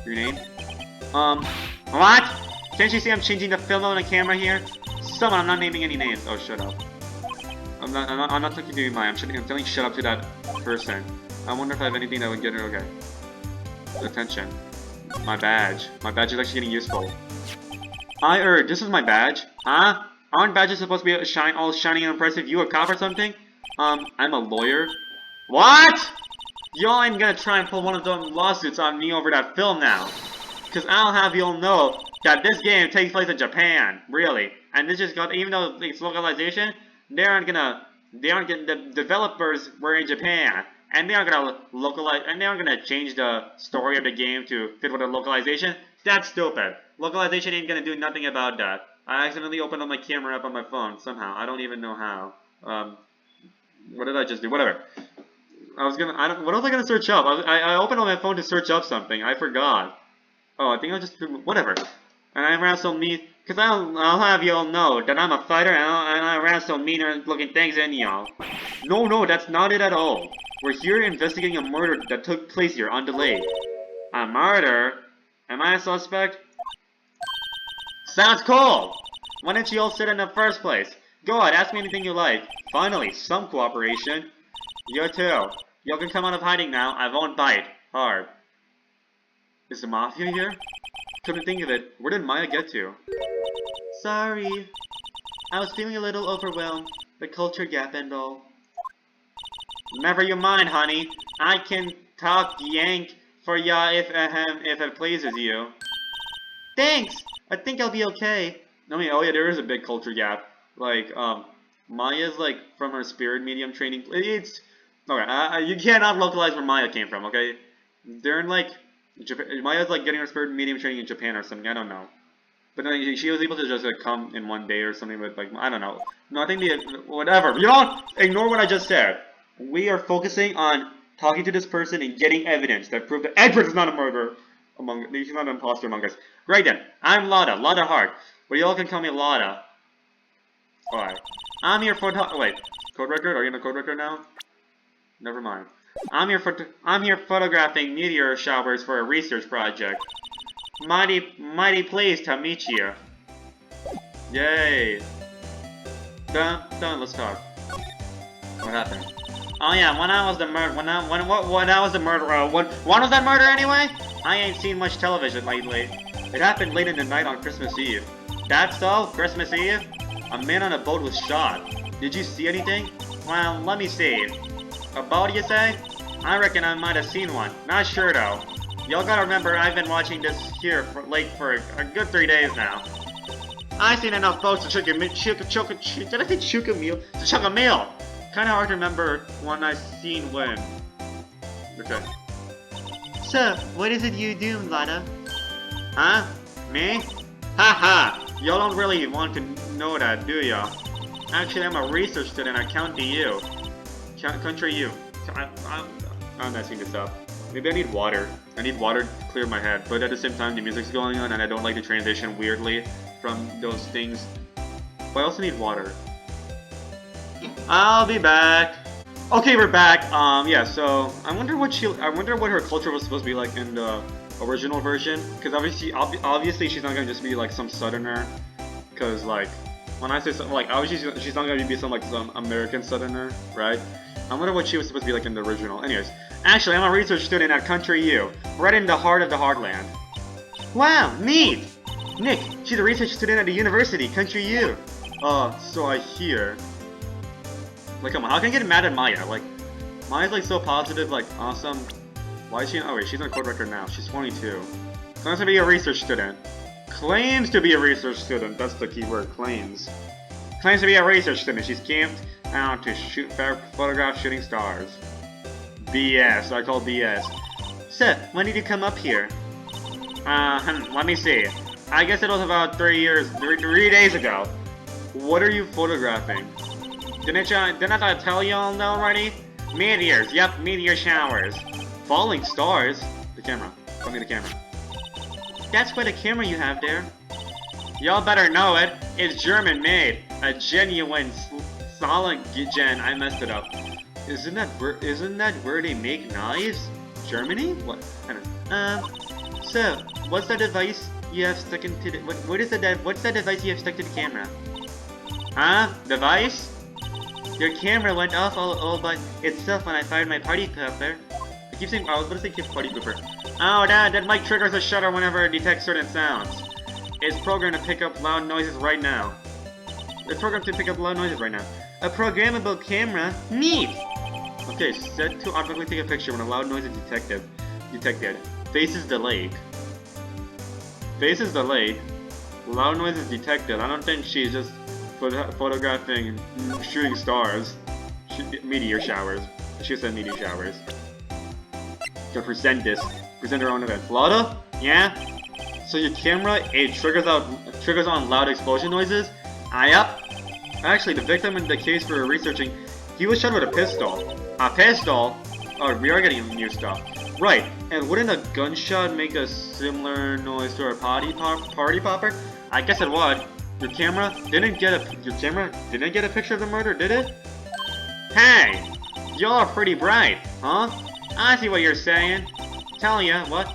Your name? What? Can't you see I'm changing the film on the camera here? Someone, I'm not naming any names. Oh, shut up. I'm not talking to you, Maya. I'm telling shut up to that person. I wonder if I have anything that would get her, okay. Attention. My badge. My badge is actually getting useful. This is my badge. Huh? Aren't badges supposed to be all shiny and impressive? You a cop or something? I'm a lawyer. What? Y'all ain't gonna try and pull one of them lawsuits on me over that film now. Because I'll have you all know that this game takes place in Japan, really. And this just got, even though it's localization, the developers were in Japan. And they aren't gonna localize, and they aren't gonna change the story of the game to fit with the localization. That's stupid. Localization ain't gonna do nothing about that. I accidentally opened up my camera up on my phone somehow. I don't even know how. What did I just do? Whatever. What was I gonna search up? I opened on my phone to search up something. I forgot. Oh, I think I'll just whatever. And I wrestle me, cause I'll have y'all know that I'm a fighter and I wrestle meaner looking things in y'all. No, that's not it at all. We're here investigating a murder that took place here on the lake. A murder? Am I a suspect? Sounds cool! Why didn't you all sit in the first place? Go ahead, ask me anything you like. Finally, some cooperation. You too. Y'all can come out of hiding now. I won't bite. Hard. Is the Mafia here? Come to think of it, where did Maya get to? Sorry. I was feeling a little overwhelmed. The culture gap and all. Never you mind, honey. I can talk yank for ya if it pleases you. Thanks! I think I'll be okay. I mean, oh yeah, there is a big culture gap. Like, Maya's like from her spirit medium training. It's okay. You cannot localize where Maya came from. Okay, they're in like Japan. Maya's like getting her spirit medium training in Japan or something. I don't know. But then she was able to just like come in one day or something. But like I don't know. No, I think whatever. You don't ignore what I just said. We are focusing on talking to this person and getting evidence that prove that Edgeworth is not a murderer he's not an imposter among us. Right then, I'm Lada Hart. But y'all can call me Lada. Alright. I'm here for wait, code record? Are you in the code record now? Never mind. I'm here photographing meteor showers for a research project. Mighty pleased to meet you. Yay. Done, let's talk. What happened? Oh yeah, when I was the murderer, when was that murder anyway? I ain't seen much television lately. It happened late in the night on Christmas Eve. That's so? Christmas Eve? A man on a boat was shot. Did you see anything? Well, let me see. A boat, you say? I reckon I might have seen one. Not sure though. Y'all gotta remember I've been watching this here lake for a good 3 days now. I seen enough boats to chuck a meal. To chuck a meal. Kinda hard to remember when I seen when. Okay. So, what is it you do, Lada? Huh? Me? Haha! Y'all don't really want to know that, do ya? Actually, I'm a research student at Country U. Country U. I'm messing this up. Maybe I need water. I need water to clear my head, but at the same time, the music's going on and I don't like the transition weirdly from those things. But I also need water. I'll be back. Okay, we're back. Yeah. So I wonder what her culture was supposed to be like in the original version. Because obviously, she's not gonna just be like some Southerner. Because like, when I say something like, obviously she's not gonna be some American Southerner, right? I wonder what she was supposed to be like in the original. Anyways, actually, I'm a research student at Country U, right in the heart of the heartland. Wow, neat. Nick, she's a research student at the university, Country U. So I hear. Like, come on, how can I get mad at Maya? Like, Maya's like so positive, like awesome. Why is she? Oh wait, she's on code record now. She's 22. Claims to be a research student. Claims to be a research student. That's the key word. Claims. Claims to be a research student. She's camped out to photograph shooting stars. BS. I call BS. So, when did you come up here? Let me see. I guess it was about 3 days ago. What are you photographing? Didn't I tell y'all already? Meteors, yep, meteor showers. Falling stars? The camera. Show me the camera. That's quite a camera you have there. Y'all better know it. It's German made. A genuine solid gen. I messed it up. Isn't that where they make knives? Germany? What? I don't know. So, what's the device you have stuck into the... What's the device you have stuck to the camera? Huh? Device? Your camera went off all by itself when I fired my party pooper. I keep saying, I was going to say party pooper. Oh, that mic triggers a shutter whenever it detects certain sounds. It's programmed to pick up loud noises right now. A programmable camera? Neat! Okay, set to automatically take a picture when a loud noise is detected. Faces the lake. Face is delayed. Loud noise is detected. I don't think she's just photographing shooting stars. Meteor showers. She said meteor showers. To present this. Present her own event. Lotta? Yeah? So your camera, it triggers on loud explosion noises? Yup. Actually, the victim in the case we're researching, he was shot with a pistol. A pistol? Oh, we are getting new stuff. Right, and wouldn't a gunshot make a similar noise to a party popper? I guess it would. Your camera didn't get a picture of the murder, did it? Hey, y'all are pretty bright, huh? I see what you're saying. Tell you what,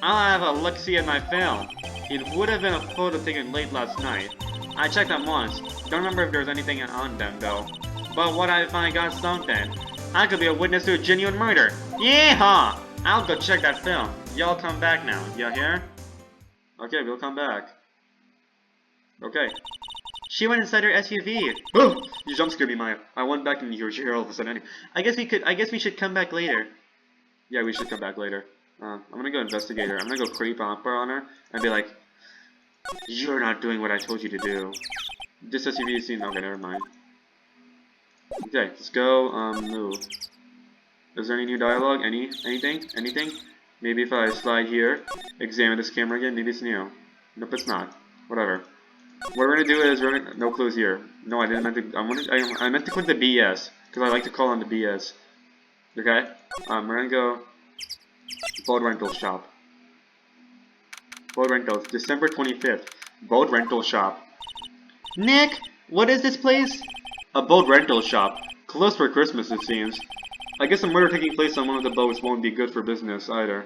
I'll have a look-see at my film. It would have been a photo taken late last night. I checked them once. Don't remember if there was anything on them though. But what if I got something? I could be a witness to a genuine murder. Yeehaw! I'll go check that film. Y'all come back now. You hear? Okay, we'll come back. Okay. She went inside her SUV. Oh! You jump scared me, Maya. I went back and you were here all of a sudden. I guess we should come back later. Yeah, we should come back later. I'm gonna go investigate her. I'm gonna go creep up on her and be like, you're not doing what I told you to do. This SUV is seen. Okay, never mind. Okay, let's go, move. Is there any new dialogue? Anything? Maybe if I slide here, examine this camera again, maybe it's new. Nope, it's not. Whatever. What we're gonna do is, no clues here. No, I didn't meant to, I meant to click the BS, because I like to call on the BS. Okay? We're gonna go, boat rental shop. Boat rentals, December 25th. Boat rental shop. Nick, what is this place? A boat rental shop. Closed for Christmas, it seems. I guess a murder taking place on one of the boats won't be good for business, either.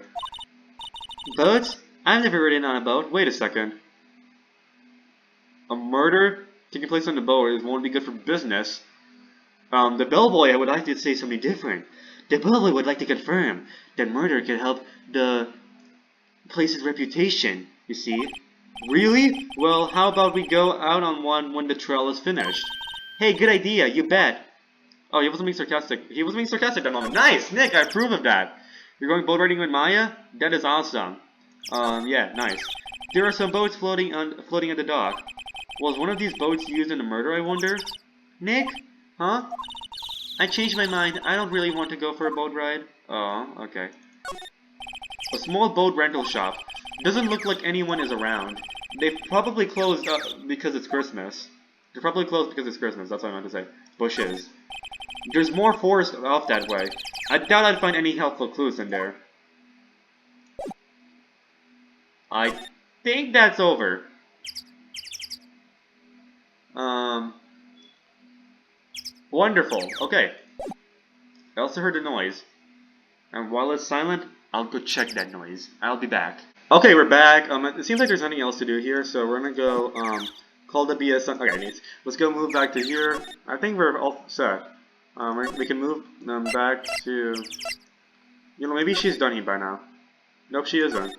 Boats? I've never ridden on a boat. Wait a second. A murder taking place on the boat won't be good for business? The bellboy would like to say something different. The bellboy would like to confirm that murder can help the place's reputation, you see. Really? Well, how about we go out on one when the trail is finished? Hey, good idea, you bet. Oh, he wasn't being sarcastic. He wasn't being sarcastic that moment. Nice, Nick, I approve of that. You're going boat riding with Maya? That is awesome. Yeah, nice. There are some boats floating at the dock. Was one of these boats used in a murder, I wonder? Nick? Huh? I changed my mind. I don't really want to go for a boat ride. Oh, okay. A small boat rental shop. Doesn't look like anyone is around. They've probably closed because it's Christmas. They're probably closed because it's Christmas, that's what I meant to say. Bushes. There's more forest off that way. I doubt I'd find any helpful clues in there. I think that's over. Wonderful. Okay. I also heard a noise. And while it's silent, I'll go check that noise. I'll be back. Okay, we're back. It seems like there's nothing else to do here, so we're gonna go, call the BS on. Okay, let's go move back to here. I think we're all set. We can move back to... You know, maybe she's done here by now. Nope, she isn't.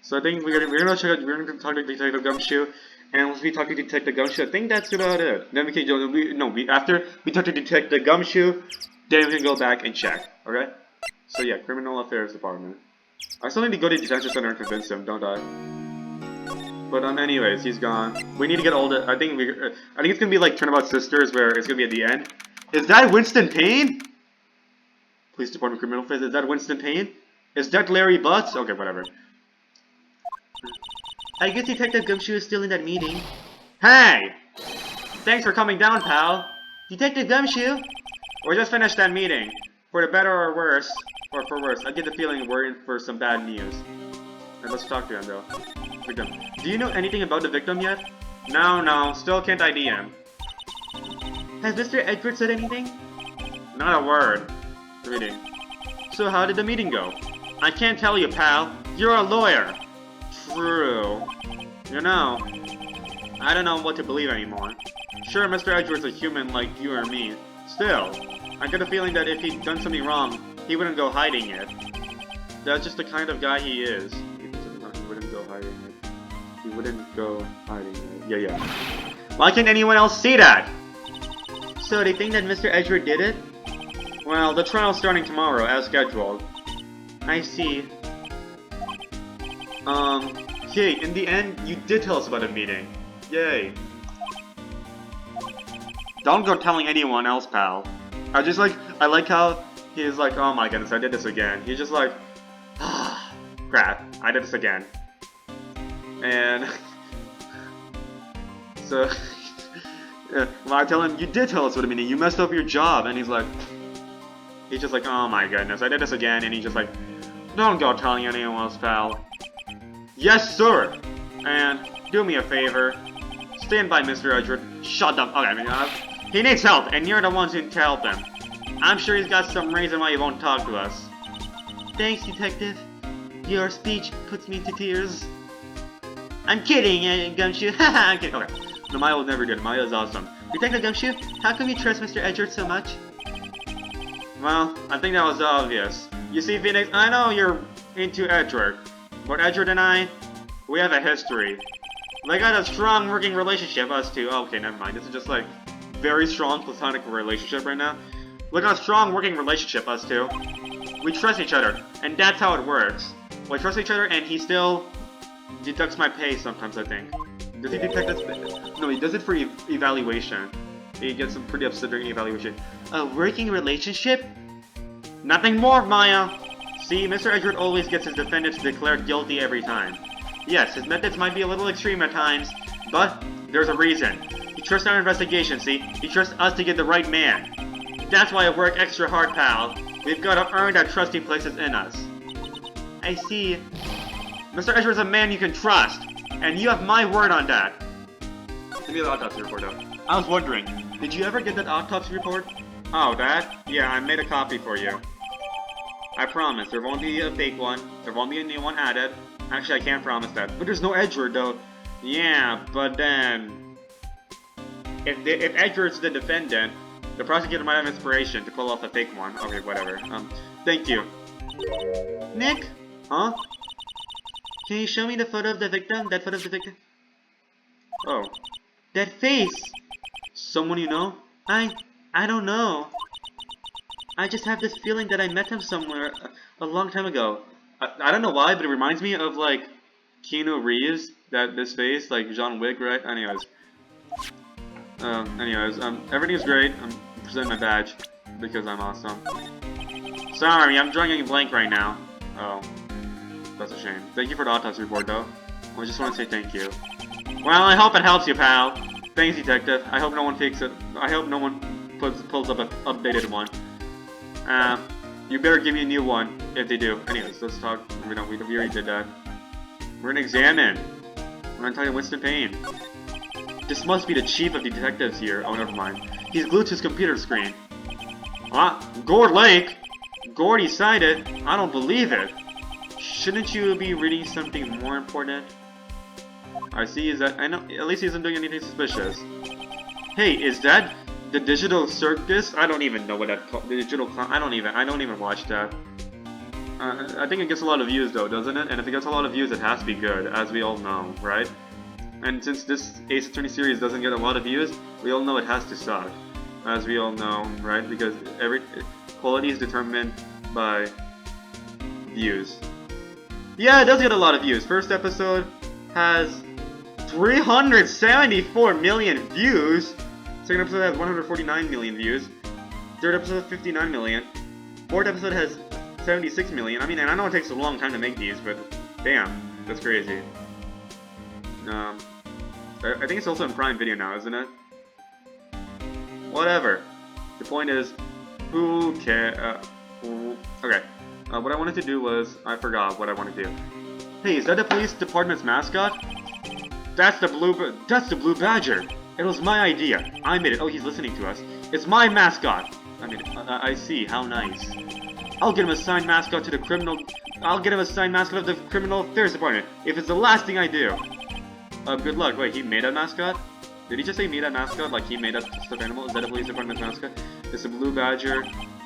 So I think we're gonna talk to Detective Gumshoe, and once we talk to Detective Gumshoe, I think that's about it. Then we can after we talk to Detective Gumshoe, then we can go back and check. Okay? So yeah, Criminal Affairs Department. I still need to go to the detention center and convince him, don't I? But anyways, he's gone. We need to get all the. I think it's gonna be like Turnabout Sisters, where it's gonna be at the end. Is that Winston Payne? Police Department Criminal Affairs. Is that Winston Payne? Is that Larry Butts? Okay, whatever. I guess Detective Gumshoe is still in that meeting. Hey! Thanks for coming down, pal. Detective Gumshoe? We just finished that meeting. For the better or worse, or for worse, I get the feeling we're in for some bad news. And let's talk to him, though. Victim. Do you know anything about the victim yet? No, still can't ID him. Has Mr. Edgeworth said anything? Not a word. Reading. So how did the meeting go? I can't tell you, pal. You're a lawyer. True. You know, I don't know what to believe anymore. Sure, Mr. Edgeworth's a human like you or me. Still, I get a feeling that if he'd done something wrong, he wouldn't go hiding it. That's just the kind of guy he is. He wouldn't go hiding it. He wouldn't go hiding it. Yeah. Why can't anyone else see that? So they think that Mr. Edgeworth did it? Well, the trial's starting tomorrow, as scheduled. I see. Okay, in the end, you did tell us about a meeting. Yay. Don't go telling anyone else, pal. I like how he's like, oh my goodness, I did this again. He's just like, ah, crap, I did this again. And so, when I tell him, you did tell us what a meeting, you messed up your job, and he's just like, oh my goodness, I did this again, and he's just like, don't go telling anyone else, pal. Yes, sir! And do me a favor, stand by Mr. Edgeworth. Shut up. Okay, I mean, he needs help, and you're the ones who need to help him. I'm sure he's got some reason why he won't talk to us. Thanks, Detective. Your speech puts me into tears. I'm kidding, Gumshoe. Haha, I'm kidding. Okay. No, Maya was never good. Maya is awesome. Detective Gumshoe, how come you trust Mr. Edgeworth so much? Well, I think that was obvious. You see, Phoenix, I know you're into Edgeworth, but Edgeworth and I, we have a history. They got a strong working relationship, us two. Okay, never mind. This is just like very strong platonic relationship right now. We got a strong working relationship, us two. We trust each other, and that's how it works. We trust each other, and he still deducts my pay sometimes, I think. Does he detect this? No, he does it for evaluation. He gets some pretty upset during evaluation. A working relationship? Nothing more, Maya! See, Mr. Edgeworth always gets his defendants declared guilty every time. Yes, his methods might be a little extreme at times, but there's a reason. He trusts our investigation, see? He trusts us to get the right man. That's why I work extra hard, pal. We've got to earn that trust he places in us. I see. Mr. Edgeworth's a man you can trust, and you have my word on that. Give me the autopsy report, though. I was wondering, did you ever get that autopsy report? Oh, that? Yeah, I made a copy for you. I promise, there won't be a fake one, there won't be a new one added. Actually, I can't promise that. But there's no Edgeworth, though. Yeah, but then... If Edgeworth's the defendant, the prosecutor might have inspiration to pull off a fake one. Okay, whatever. Thank you. Nick? Huh? Can you show me the photo of the victim? That photo of the victim? Oh. That face! Someone you know? I don't know. I just have this feeling that I met him somewhere a long time ago. I don't know why, but it reminds me of, like, Keanu Reeves, this face, like John Wick, right? Anyways, everything's great. I'm presenting my badge because I'm awesome. Sorry, I'm drawing a blank right now. Oh, that's a shame. Thank you for the autopsy report, though. I just want to say thank you. Well, I hope it helps you, pal. Thanks, Detective. I hope no one takes it. I hope no one pulls up an updated one. You better give me a new one if they do. Anyways, let's talk. We already did that. We're gonna examine. We're gonna talk to Winston Payne. This must be the chief of detectives here. Oh, never mind. He's glued to his computer screen. Gord Lake? Gordy signed it? I don't believe it. Shouldn't you be reading something more important? I see. Is that? I know. At least he isn't doing anything suspicious. Hey, is that the Digital Circus? I don't even know what that called. The Digital Clown. I don't even watch that. I think it gets a lot of views though, doesn't it? And if it gets a lot of views, it has to be good, as we all know, right? And since this Ace Attorney series doesn't get a lot of views, we all know it has to suck, as we all know, right? Because quality is determined by views. Yeah, it does get a lot of views. First episode has 374 million views. Second episode has 149 million views. Third episode has 59 million. Fourth episode has 76 million. I mean, and I know it takes a long time to make these, but damn, that's crazy. I think it's also in Prime Video now, isn't it? Whatever. The point is, who cares? Okay. What I wanted to do was, I forgot what I wanted to do. Hey, is that the police department's mascot? That's the blue badger. It was my idea. I made it. Oh, he's listening to us. It's my mascot. I mean, I see. How nice. I'll get him a signed mascot to the criminal. I'll get him a signed mascot of the criminal affairs department if it's the last thing I do. Good luck. Wait, he made a mascot? Did he just say made a mascot? Like he made a stuffed animal? Is that a police department mascot? It's a blue badger.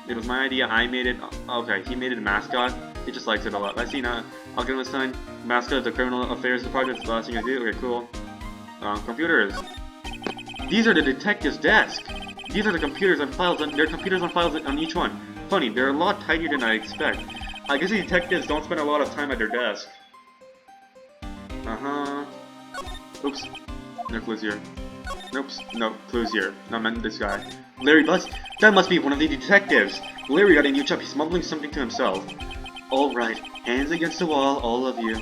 It was my idea. I made it. Okay, he made it a mascot. He just likes it a lot. I see now. I'll get him a signed mascot of the criminal affairs department. It's the last thing I do. Okay, cool. Computers. These are the detective's desk. These are the computers and files. There are computers and files on each one. Funny, they're a lot tidier than I expect. I guess the detectives don't spend a lot of time at their desk. Uh-huh. Oops. No clues here. Nope. No clues here. No, I meant this guy. Larry Butts? That must be one of the detectives. Larry got a new job. He's mumbling something to himself. Alright, hands against the wall, all of you.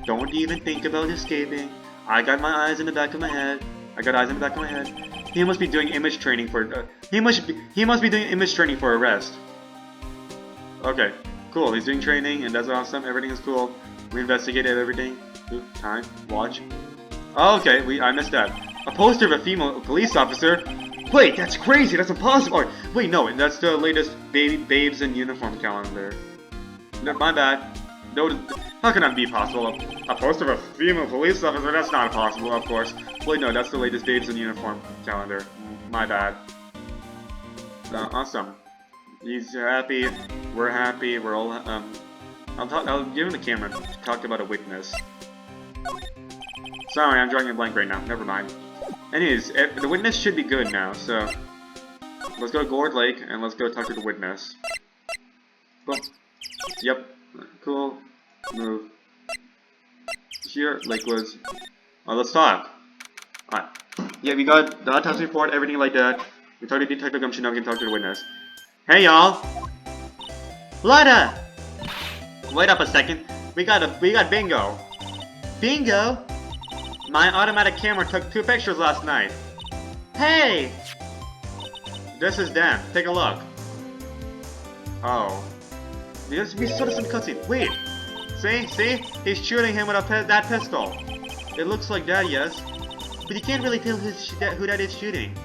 Don't even think about escaping. I got my eyes in the back of my head. I got eyes in the back of my head. He must be doing image training for. He must be doing image training for arrest. Okay, cool. He's doing training, and that's awesome. Everything is cool. We investigated everything. Ooh, time. Watch. Oh, okay. I missed that. A poster of a female police officer. Wait, that's crazy. That's impossible. Oh, wait, no. That's the latest babes in uniform calendar. No, my bad. No, how can that be possible? A poster of a female police officer? That's not possible, of course. Wait, no, that's the latest babes in uniform calendar. My bad. Awesome. He's happy. We're happy. We're all. I'll give him the camera to talk about a witness. Sorry, I'm drawing a blank right now. Never mind. Anyways, the witness should be good now. So let's go to Gourd Lake and let's go talk to the witness. Boom. Yep. Cool. Move. Here, Lakewoods. Let's talk. Alright. Yeah, we got the autopsy report, everything like that. We talked to Detective Gumption, now we can talk to the witness. Hey, y'all! Lada! Wait up a second. We got bingo. Bingo? My automatic camera took 2 pictures last night. Hey! This is them. Take a look. Oh. Yes, we saw this in the cutscene. Wait. See? He's shooting him with that pistol. It looks like that, yes. But you can't really tell who that is shooting.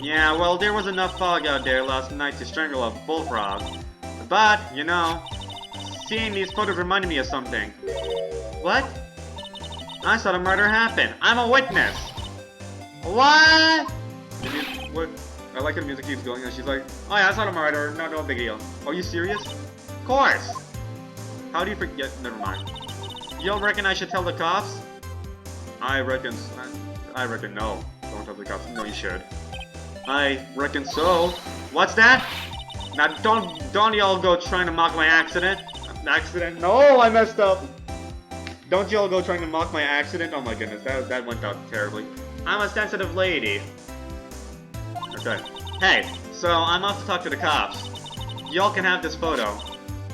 Yeah, well, there was enough fog out there last night to strangle a bullfrog. But, you know, seeing these photos reminded me of something. What? I saw the murder happen. I'm a witness. What? What? I like how the music keeps going and she's like, oh yeah, I saw the murder. No big deal. Are you serious? Of course. How do you forget? Never mind. You don't reckon I should tell the cops? I reckon no. Don't tell the cops. No, you should. I reckon so. What's that? Now don't y'all go trying to mock my accident. Accident? No, I messed up. Don't y'all go trying to mock my accident. Oh my goodness, that went out terribly. I'm a sensitive lady. Okay. Hey, so I'm off to talk to the cops. Y'all can have this photo.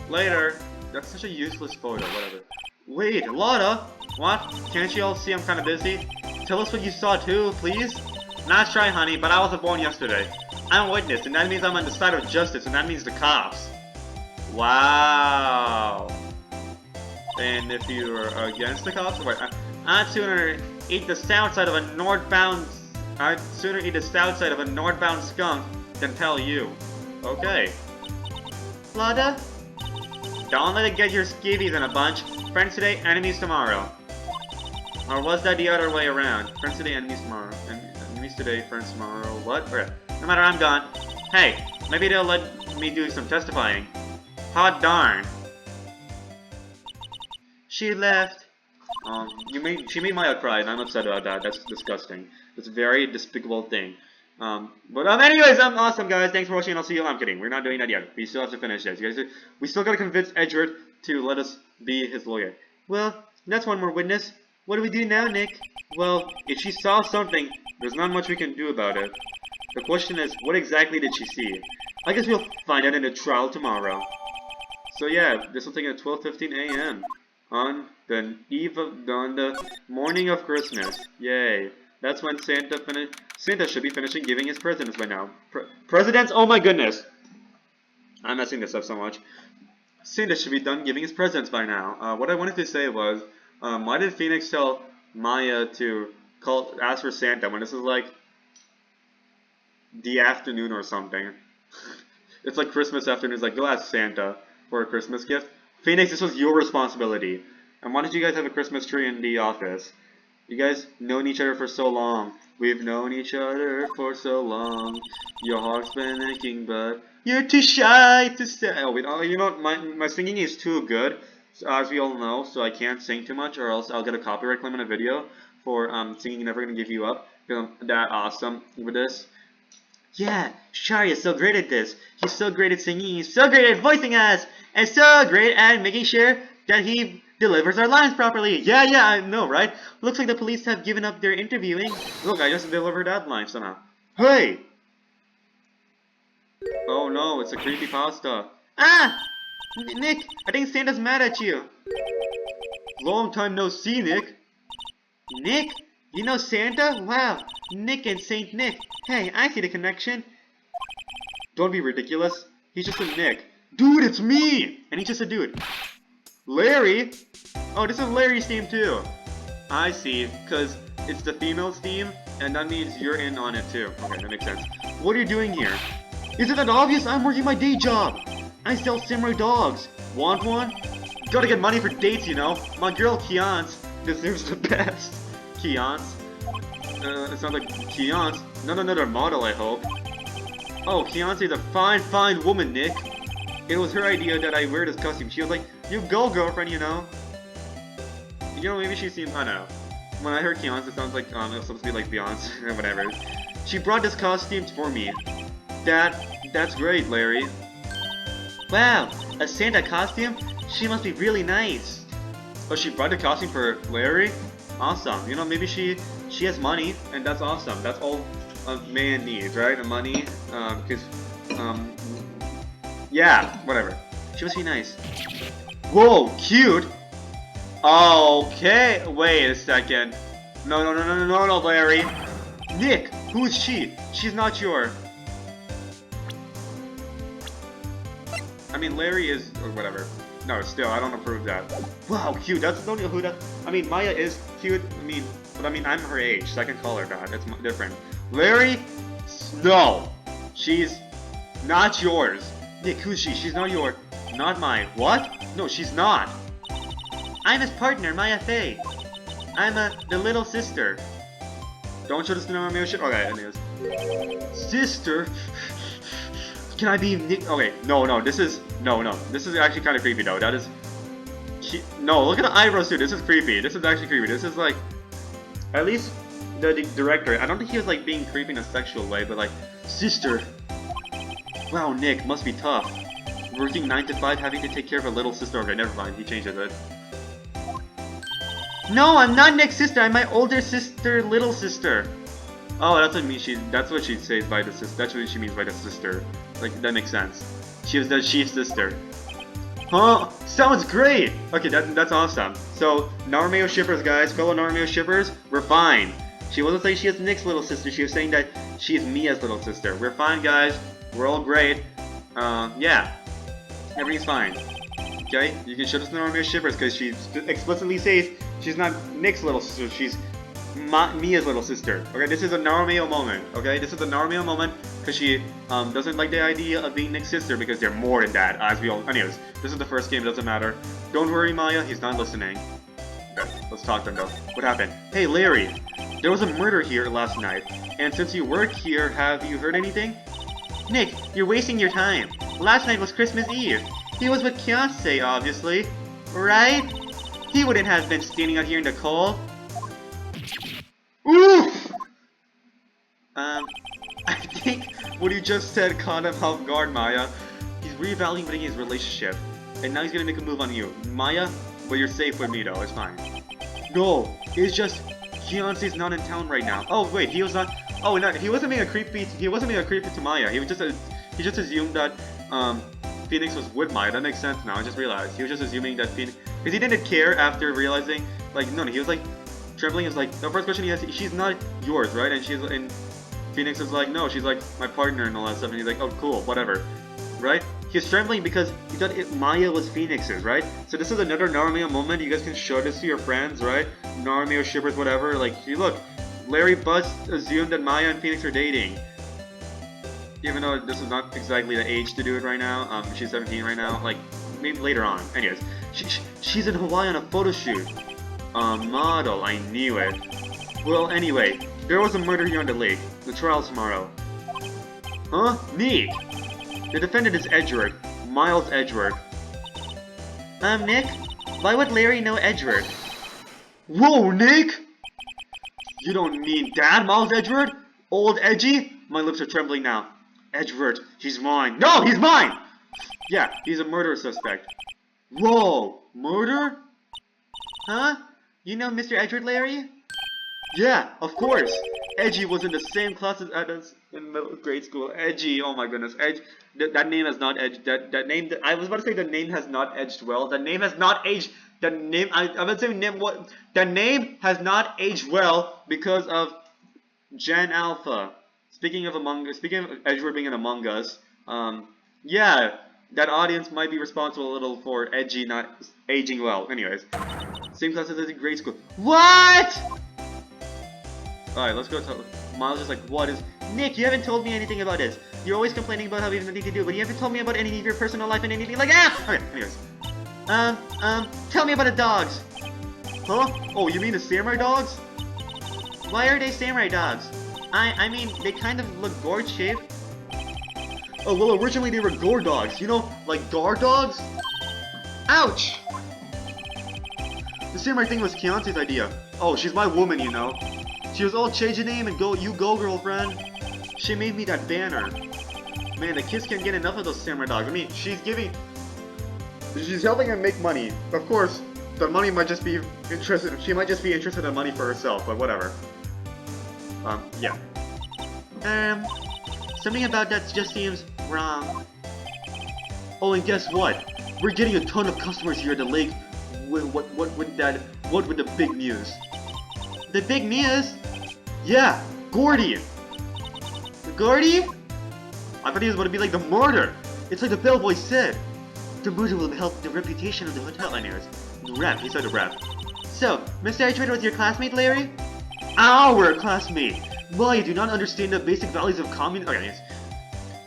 Later. That's such a useless photo, whatever. Wait, Lotta? What? Can't you all see I'm kinda busy? Tell us what you saw too, please? Not shy, honey, but I wasn't born yesterday. I'm a witness, and that means I'm on the side of justice, and that means the cops. Wow. And if you're against the cops, wait, I'd sooner eat the south side of a northbound skunk than tell you. Okay. Lotta? Don't let it get your skeevies in a bunch. Friends today, enemies tomorrow. Or was that the other way around? Friends today, enemies tomorrow. Enemies today, friends tomorrow. What? Okay. No matter, I'm gone. Hey, maybe they'll let me do some testifying. Hot darn. She left. She made my cry, and I'm upset about that. That's disgusting. It's a very despicable thing. Anyways, I'm awesome, guys. Thanks for watching, and I'll see you. I'm kidding. We're not doing that yet. We still have to finish this. You guys, we still gotta convince Edgeworth to let us be his lawyer. Well, that's one more witness. What do we do now, Nick? Well, if she saw something, there's not much we can do about it. The question is, what exactly did she see? I guess we'll find out in the trial tomorrow. So yeah, this will take at 12:15 a.m. on the morning of Christmas. Yay! That's when Santa should be finishing giving his presents by now. Presidents? Oh my goodness! I'm messing this up so much. Santa should be done giving his presents by now. What I wanted to say was, why did Phoenix tell Maya to ask for Santa when this is like the afternoon or something? It's like Christmas afternoon. It's like, go ask Santa for a Christmas gift. Phoenix, this was your responsibility. And why don't you guys have a Christmas tree in the office? You guys known each other for so long. We've known each other for so long. Your heart's been aching, but you're too shy to say. Oh wait, you know what? My singing is too good, as we all know. So I can't sing too much, or else I'll get a copyright claim on a video for singing "Never Gonna Give You Up." Because I'm that awesome with this. Yeah, Shari is so great at this. He's so great at singing. He's so great at voicing us, and so great at making sure that he delivers our lines properly. Yeah, I know, right? Looks like the police have given up their interviewing. Look, I just delivered that line somehow. Hey! Oh no, it's a creepypasta. Ah! Nick, I think Santa's mad at you. Long time no see, Nick. Nick? You know Santa? Wow, Nick and Saint Nick. Hey, I see the connection. Don't be ridiculous. He's just a Nick. Dude, it's me! And he's just a dude. Larry? Oh, this is Larry's theme too. I see, because it's the female's theme, and that means you're in on it too. Okay, that makes sense. What are you doing here? Isn't that obvious? I'm working my day job. I sell samurai dogs. Want one? Gotta get money for dates, you know. My girl Kiance deserves the best. Kiance? It sounds like Kiance. Not another model, I hope. Oh, Kiance is a fine woman, Nick. It was her idea that I wear this costume. She was like, you go, girlfriend, you know. You know, maybe she seemed, I don't know. When I heard Kiance, it sounds like, it was supposed to be like Beyonce, or whatever. She brought this costume for me. That's great, Larry. Wow, a Santa costume? She must be really nice. Oh, she brought the costume for Larry? Awesome. You know, maybe she has money, and that's awesome. That's all a man needs, right? Money, yeah, whatever. She must be nice. Whoa, cute! Okay, wait a second. No, Larry. Nick, who is she? She's not your... I mean, Larry is, or whatever. No, still, I don't approve that. Wow, cute. That's don't know who that. I mean, Maya is cute. But I'm her age, so I can call her that. That's different. Larry, no, she's not yours. Nick, who's she? She's not yours. Not mine. What? No, she's not. I'm his partner, Maya Faye. I'm the little sister. Don't show this to my shit. Okay, anyways. Sister. Can I be Nick? Okay, no, this is actually kind of creepy though. That is, no, look at the eyebrows too. This is creepy. This is actually creepy. This is like, at least the director. I don't think he was like being creepy in a sexual way, but like, sister. Wow, Nick must be tough. Working 9 to 5, having to take care of a little sister. Okay, never mind. He changed it. No, I'm not Nick's sister. I'm my older sister, little sister. Oh, that's what that's what she says by the sister. That's what she means by the sister. Like, that makes sense. She was the chief sister. Huh? Sounds great! Okay, that's awesome. So, Naruto shippers, guys, fellow Naruto shippers, we're fine. She wasn't saying she is Nick's little sister, she was saying that she is Mia's little sister. We're fine, guys. We're all great. Yeah. Everything's fine. Okay? You can show us Naruto shippers, because she explicitly says she's not Nick's little sister, she's Mia's little sister. Okay, this is a Naruto moment. Okay, this is a Naruto moment because she doesn't like the idea of being Nick's sister because they're more than that. As we all, anyways, this is the first game. It doesn't matter. Don't worry, Maya. He's not listening. Okay, let's talk to him though. What happened? Hey, Larry. There was a murder here last night, and since you work here, have you heard anything? Nick, you're wasting your time. Last night was Christmas Eve. He was with Kiance, obviously, right? He wouldn't have been standing out here in the cold. Oof! I think what you just said caught him off guard, Maya. He's reevaluating his relationship, and now he's gonna make a move on you. Maya, but you're safe with me though, it's fine. No, it's just, Kiance's not in town right now. Oh wait, he was not, oh no, he wasn't being a creepy to Maya. He just assumed that, Phoenix was with Maya. That makes sense now, I just realized. He was just assuming that Phoenix, because he didn't care after realizing, like, no, he was like, trembling is like, the first question he has, she's not yours, right? And Phoenix is like, no, she's like my partner and all that stuff, and he's like, oh cool, whatever, right? He's trembling because he thought Maya was Phoenix's, right? So this is another Naruto moment. You guys can show this to your friends, right? Naruto shippers, whatever. Like, see, look, Larry Bust assumed that Maya and Phoenix are dating, even though this is not exactly the age to do it right now. She's 17 right now. Like, maybe later on. Anyways, she's in Hawaii on a photo shoot. Model, I knew it. Well, anyway, there was a murder here on the lake. The trial's tomorrow. Huh? Neat! The defendant is Edgeworth. Miles Edgeworth. Nick? Why would Larry know Edgeworth? Whoa, Nick! You don't mean Dad, Miles Edgeworth? Old Edgy? My lips are trembling now. Edgeworth, he's mine. No, he's mine! Yeah, he's a murder suspect. Whoa! Murder? Huh? You know Mr. Edgeworth, Larry? Yeah, of course. Edgy was in the same class as us in middle grade school. Edgy, oh my goodness, Edge. That name has not edged. That name. I was about to say the name has not edged well. The name has not aged. The name. I'm about to say name. What? The name has not aged well because of Gen Alpha. Speaking of Edgeworth being in Among Us, yeah, that audience might be responsible a little for Edgy not aging well. Anyways, same class as in grade school. What? Alright, let's go talk. Miles is like, what is... Nick, you haven't told me anything about this. You're always complaining about how we have nothing to do, but you haven't told me about any of your personal life and anything like that. Okay, anyways. Tell me about the dogs. Huh? Oh, you mean the samurai dogs? Why are they samurai dogs? I mean, they kind of look gourd-shaped. Oh, well, originally they were gore dogs. You know, like guard dogs? Ouch! The samurai thing was Keontae's idea. Oh, she's my woman, you know. She was all change your name and go, you go, girlfriend. She made me that banner. Man, the kids can't get enough of those samurai dogs. I mean, she's helping him make money. Of course, the money might just be interested. She might just be interested in money for herself, but whatever. Yeah. Something about that just seems wrong. Oh, and guess what? We're getting a ton of customers here at the lake. What with the big news? The big news? Yeah, Gordy! Gordy? I thought he was going to be like the murder! It's like the bellboy said! The murder will help the reputation of the hotel. Anyways, the rep, he said the rep. So, Mr. Edgeworth was your classmate, Larry? Our classmate! Why, you do not understand the basic values of communism. Okay, yes.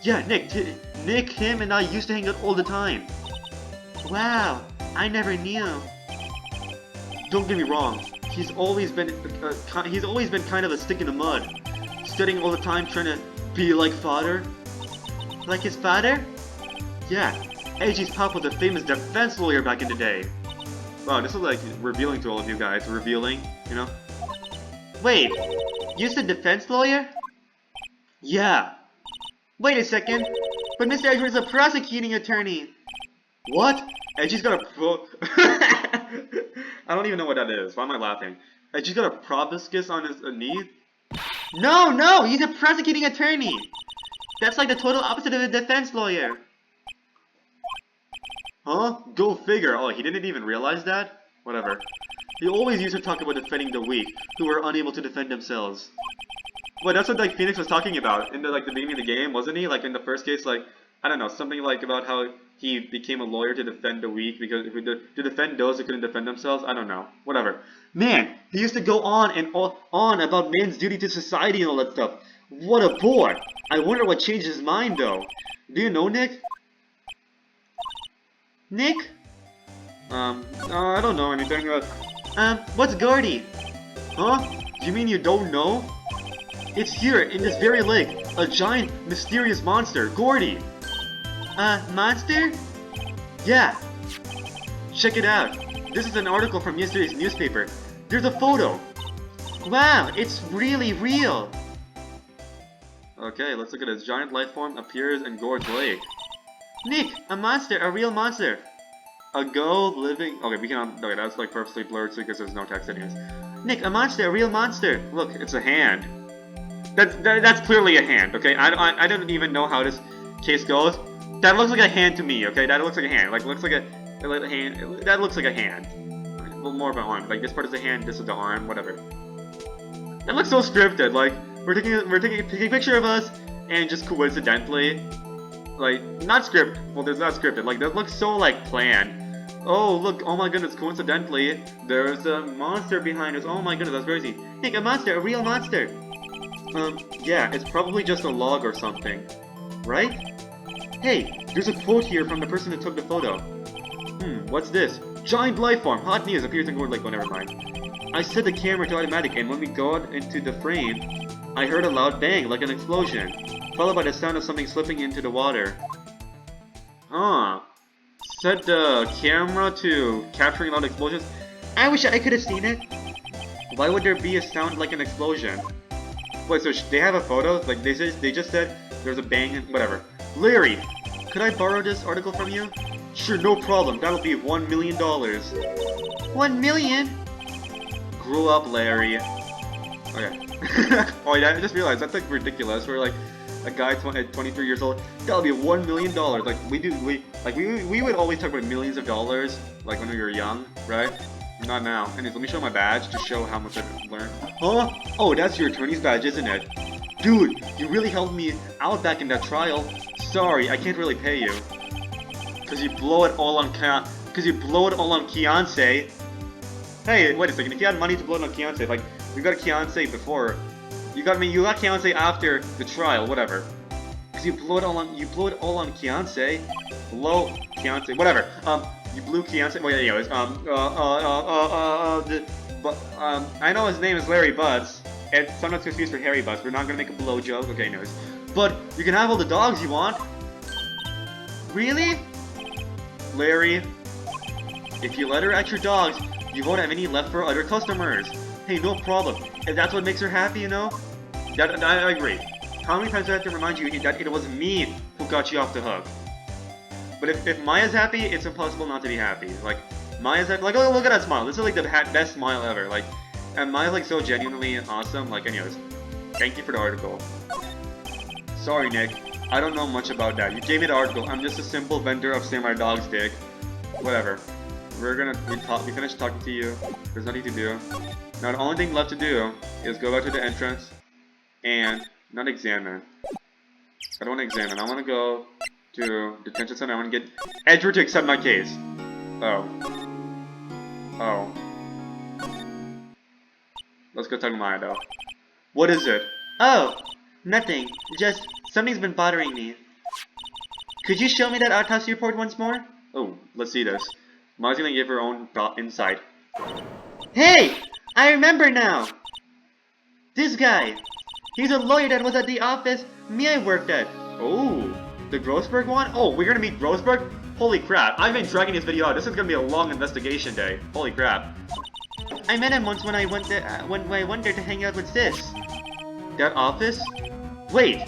Yeah, Nick, him, and I used to hang out all the time. Wow, I never knew. Don't get me wrong. He's always been kind of a stick in the mud, studying all the time, trying to be like father. Like his father? Yeah, Edgy's pop was a famous defense lawyer back in the day. Wow, this is like revealing to all of you guys. Revealing, you know? Wait, you said defense lawyer? Yeah. Wait a second, but Mr. Edgeworth is a prosecuting attorney. What? Edgy's got a pro... I don't even know what that is. Why am I laughing? Edgy's got a proboscis on his knee? No! He's a prosecuting attorney! That's like the total opposite of a defense lawyer. Huh? Go figure. Oh, he didn't even realize that? Whatever. He always used to talk about defending the weak, who were unable to defend themselves. Well, that's what like Phoenix was talking about in the beginning of the game, wasn't he? Like in the first case, like I don't know, something like about how he became a lawyer to defend the weak because to defend those who couldn't defend themselves. I don't know, whatever. Man, he used to go on and on about man's duty to society and all that stuff. What a bore! I wonder what changed his mind though. Do you know Nick? Nick? I don't know anything. What's Gordy? Huh? You mean you don't know? It's here, in this very lake. A giant, mysterious monster, Gordy. Monster? Yeah. Check it out. This is an article from yesterday's newspaper. There's a photo. Wow, it's really real. Okay, let's look at this. Giant life form appears in Gorge Lake. Nick, a monster, a real monster. A living... Okay, we cannot... Okay, that's like purposely blurred so because there's no text anyways. Nick, a monster, a real monster. Look, it's a hand. That's clearly a hand, okay? I don't even know how this case goes. That looks like a hand to me, okay? That looks like a hand. Like, looks like a hand. That looks like a hand. Okay, well, more of an arm. Like, this part is the hand, this is the arm, whatever. That looks so scripted. Like, we're taking a picture of us, and just coincidentally, like, not scripted. Well, there's not scripted. Like, that looks so like planned. Oh, look, oh my goodness, coincidentally, there's a monster behind us. Oh my goodness, that's crazy. Nick, a monster, a real monster. Yeah, it's probably just a log or something. Right? Hey, there's a quote here from the person who took the photo. What's this? Giant life form, hot news, appears in Gorge Lake. Oh, never mind. I set the camera to automatic, and when we got into the frame, I heard a loud bang, like an explosion, followed by the sound of something slipping into the water. Huh. Set the camera to capturing loud explosions? I wish I could have seen it. Why would there be a sound like an explosion? Wait, so they have a photo? Like, they just said there's a bang and whatever. Larry, could I borrow this article from you? Sure, no problem. That'll be $1 million. 1 million? Grow up, Larry. Okay. Oh yeah, I just realized that's like ridiculous. We're like a guy at 23 years old. That'll be $1 million. Like we would always talk about millions of dollars, like when we were young, right? Not now. Anyways, let me show my badge to show how much I've learned. Huh? Oh, that's your attorney's badge, isn't it? Dude, you really helped me out back in that trial. Sorry, I can't really pay you. Cause you blow it all on Kiance. Hey, wait a second. If you had money to blow it on Kiance, like we got a Kiance before, you got Kiance after the trial, whatever. Cause you blow it all on Kiance. Blow Kiance, whatever. You blew Kiance. Well, anyways, I know his name is Larry Butts, and sometimes confused for Harry Butts. We're not gonna make a blow joke. Okay, anyways. But you can have all the dogs you want. Really? Larry, if you let her at your dogs, you won't have any left for other customers. Hey, no problem. If that's what makes her happy, you know? I agree. How many times do I have to remind you that it was me who got you off the hook? But if Maya's happy, it's impossible not to be happy. Like, Maya's happy. Like, oh, look at that smile. This is like the best smile ever. Like, and Maya's like so genuinely awesome. Like, anyways, thank you for the article. Sorry, Nick. I don't know much about that. You gave me the article. I'm just a simple vendor of Samurai Dog's dick. Whatever. We finished talking to you. There's nothing to do. Now the only thing left to do is go back to the entrance and not examine. I don't want to examine. I want to go to detention center. I want to get Edgeworth to accept my case. Oh. Oh. Let's go talk to Maya though. What is it? Oh, nothing. Just something's been bothering me. Could you show me that autopsy report once more? Oh, let's see this. Maya's gonna give her own insight. Hey! I remember now! This guy! He's a lawyer that was at the office me I worked at. Oh, the Grossberg one? Oh, we're gonna meet Grossberg? Holy crap, I've been dragging this video out. This is gonna be a long investigation day. Holy crap. I met him once when I went there, to hang out with Sis. That office? Wait,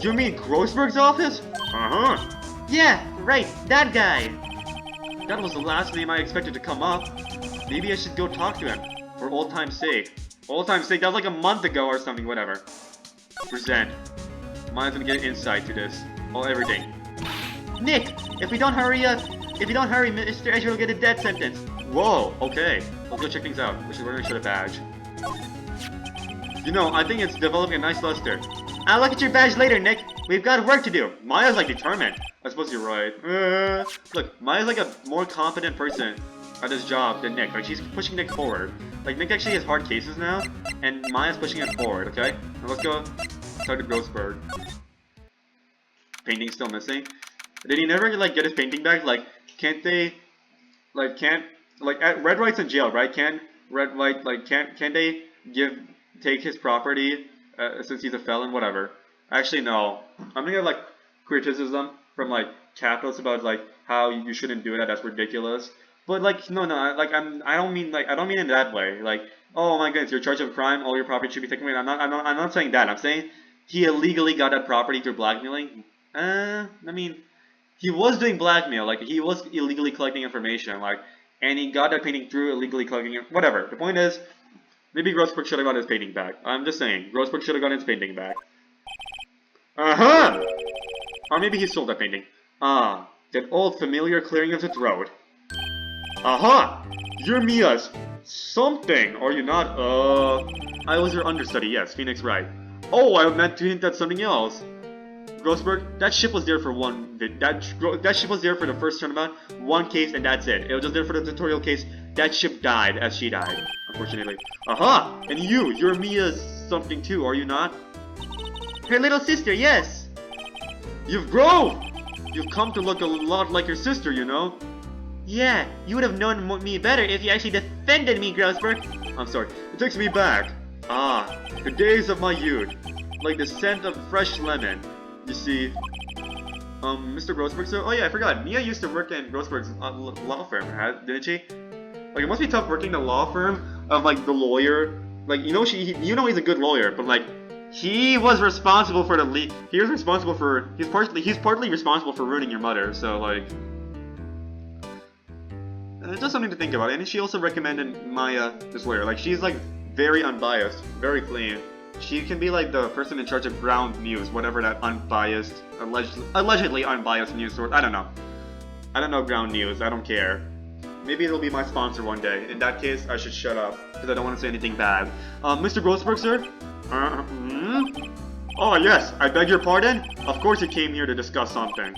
you mean Grossberg's office? Uh-huh. Yeah, right, that guy. That was the last name I expected to come up. Maybe I should go talk to him. For old time's sake. Old time's sake, that was like a month ago or something, whatever. Present. Maya's gonna get insight to this. Everything. Nick, if we don't hurry, Mr. Edgeworth will get a death sentence. Whoa, okay. Let's go check things out. We're gonna show the badge. You know, I think it's developing a nice luster. I'll look at your badge later, Nick. We've got work to do. Maya's like determined. I suppose you're right. Look, Maya's like a more competent person at this job than Nick. Like, she's pushing Nick forward. Like, Nick actually has hard cases now, and Maya's pushing it forward, okay? Now let's go talk to Grossberg. Painting still missing? Did he never, like, get his painting back? Like, can't they, like, Red Wright's in jail, right? Can they take his property, since he's a felon? Whatever. Actually, no. I'm gonna get, like, criticism from, like, capitalists about, like, how you shouldn't do that. That's ridiculous. But, like, no, like, I don't mean in that way. Like, oh my goodness, you're charged of a crime, all your property should be taken away. I'm not saying that. I'm saying he illegally got that property through blackmailing. I mean, he was doing blackmail. Like, he was illegally collecting information. Like, and he got that painting through illegally collecting it. Whatever. The point is, maybe Grossberg should have got his painting back. I'm just saying, Grossberg should have got his painting back. Uh-huh! Or maybe he sold that painting. Ah, that old familiar clearing of the throat. Aha! You're Mia's something, are you not? I was your understudy, yes, Phoenix Wright. Oh, I meant to hint at something else. Grossberg, that ship was there for that ship was there for the first turnabout, one case, and that's it. It was just there for the tutorial case. That ship died as she died, unfortunately. Aha! And you're Mia's something too, are you not? Her little sister, yes. You've grown! You've come to look a lot like your sister, you know? Yeah, you would have known me better if you actually defended me, Grossberg. I'm sorry, it takes me back. Ah, the days of my youth. Like the scent of fresh lemon. You see, Mr. Grossberg, so, oh yeah, I forgot. Mia used to work in Grossberg's law firm, didn't she? Like, it must be tough working the law firm of, like, the lawyer. Like, you know, he's a good lawyer, but, like, he was responsible for he's partly responsible for ruining your mother, so, like, It's just something to think about. And she also recommended Maya this lawyer. Like, she's like very unbiased, very clean. She can be like the person in charge of ground news, whatever that unbiased, allegedly unbiased news source. I don't know. I don't know ground news. I don't care. Maybe it'll be my sponsor one day. In that case, I should shut up because I don't want to say anything bad. Mr. Grossberg, sir? Oh yes, I beg your pardon? Of course you came here to discuss something.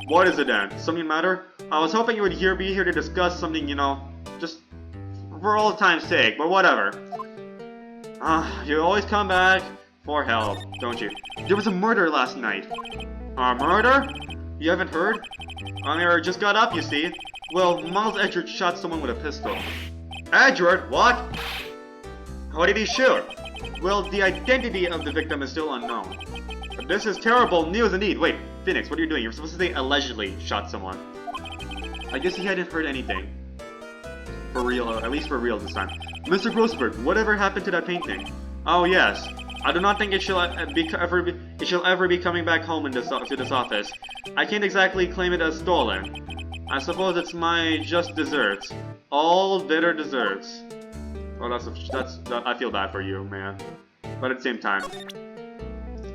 What is it then? Something matter? I was hoping you would be here to discuss something, you know, just for old time's sake, but whatever. You always come back for help, don't you? There was a murder last night. A murder? You haven't heard? I just got up, you see. Well, Miles Edgeworth shot someone with a pistol. Edgeworth? What? How did he shoot? Well, the identity of the victim is still unknown. This is terrible news indeed. Wait, Phoenix, what are you doing? You're supposed to say allegedly shot someone. I guess he hadn't heard anything. For real, at least for real this time. Mr. Grossberg, whatever happened to that painting? Oh yes, I do not think it shall ever be coming back home to this office. I can't exactly claim it as stolen. I suppose it's my just desserts. All bitter desserts. Well, I feel bad for you, man. But at the same time,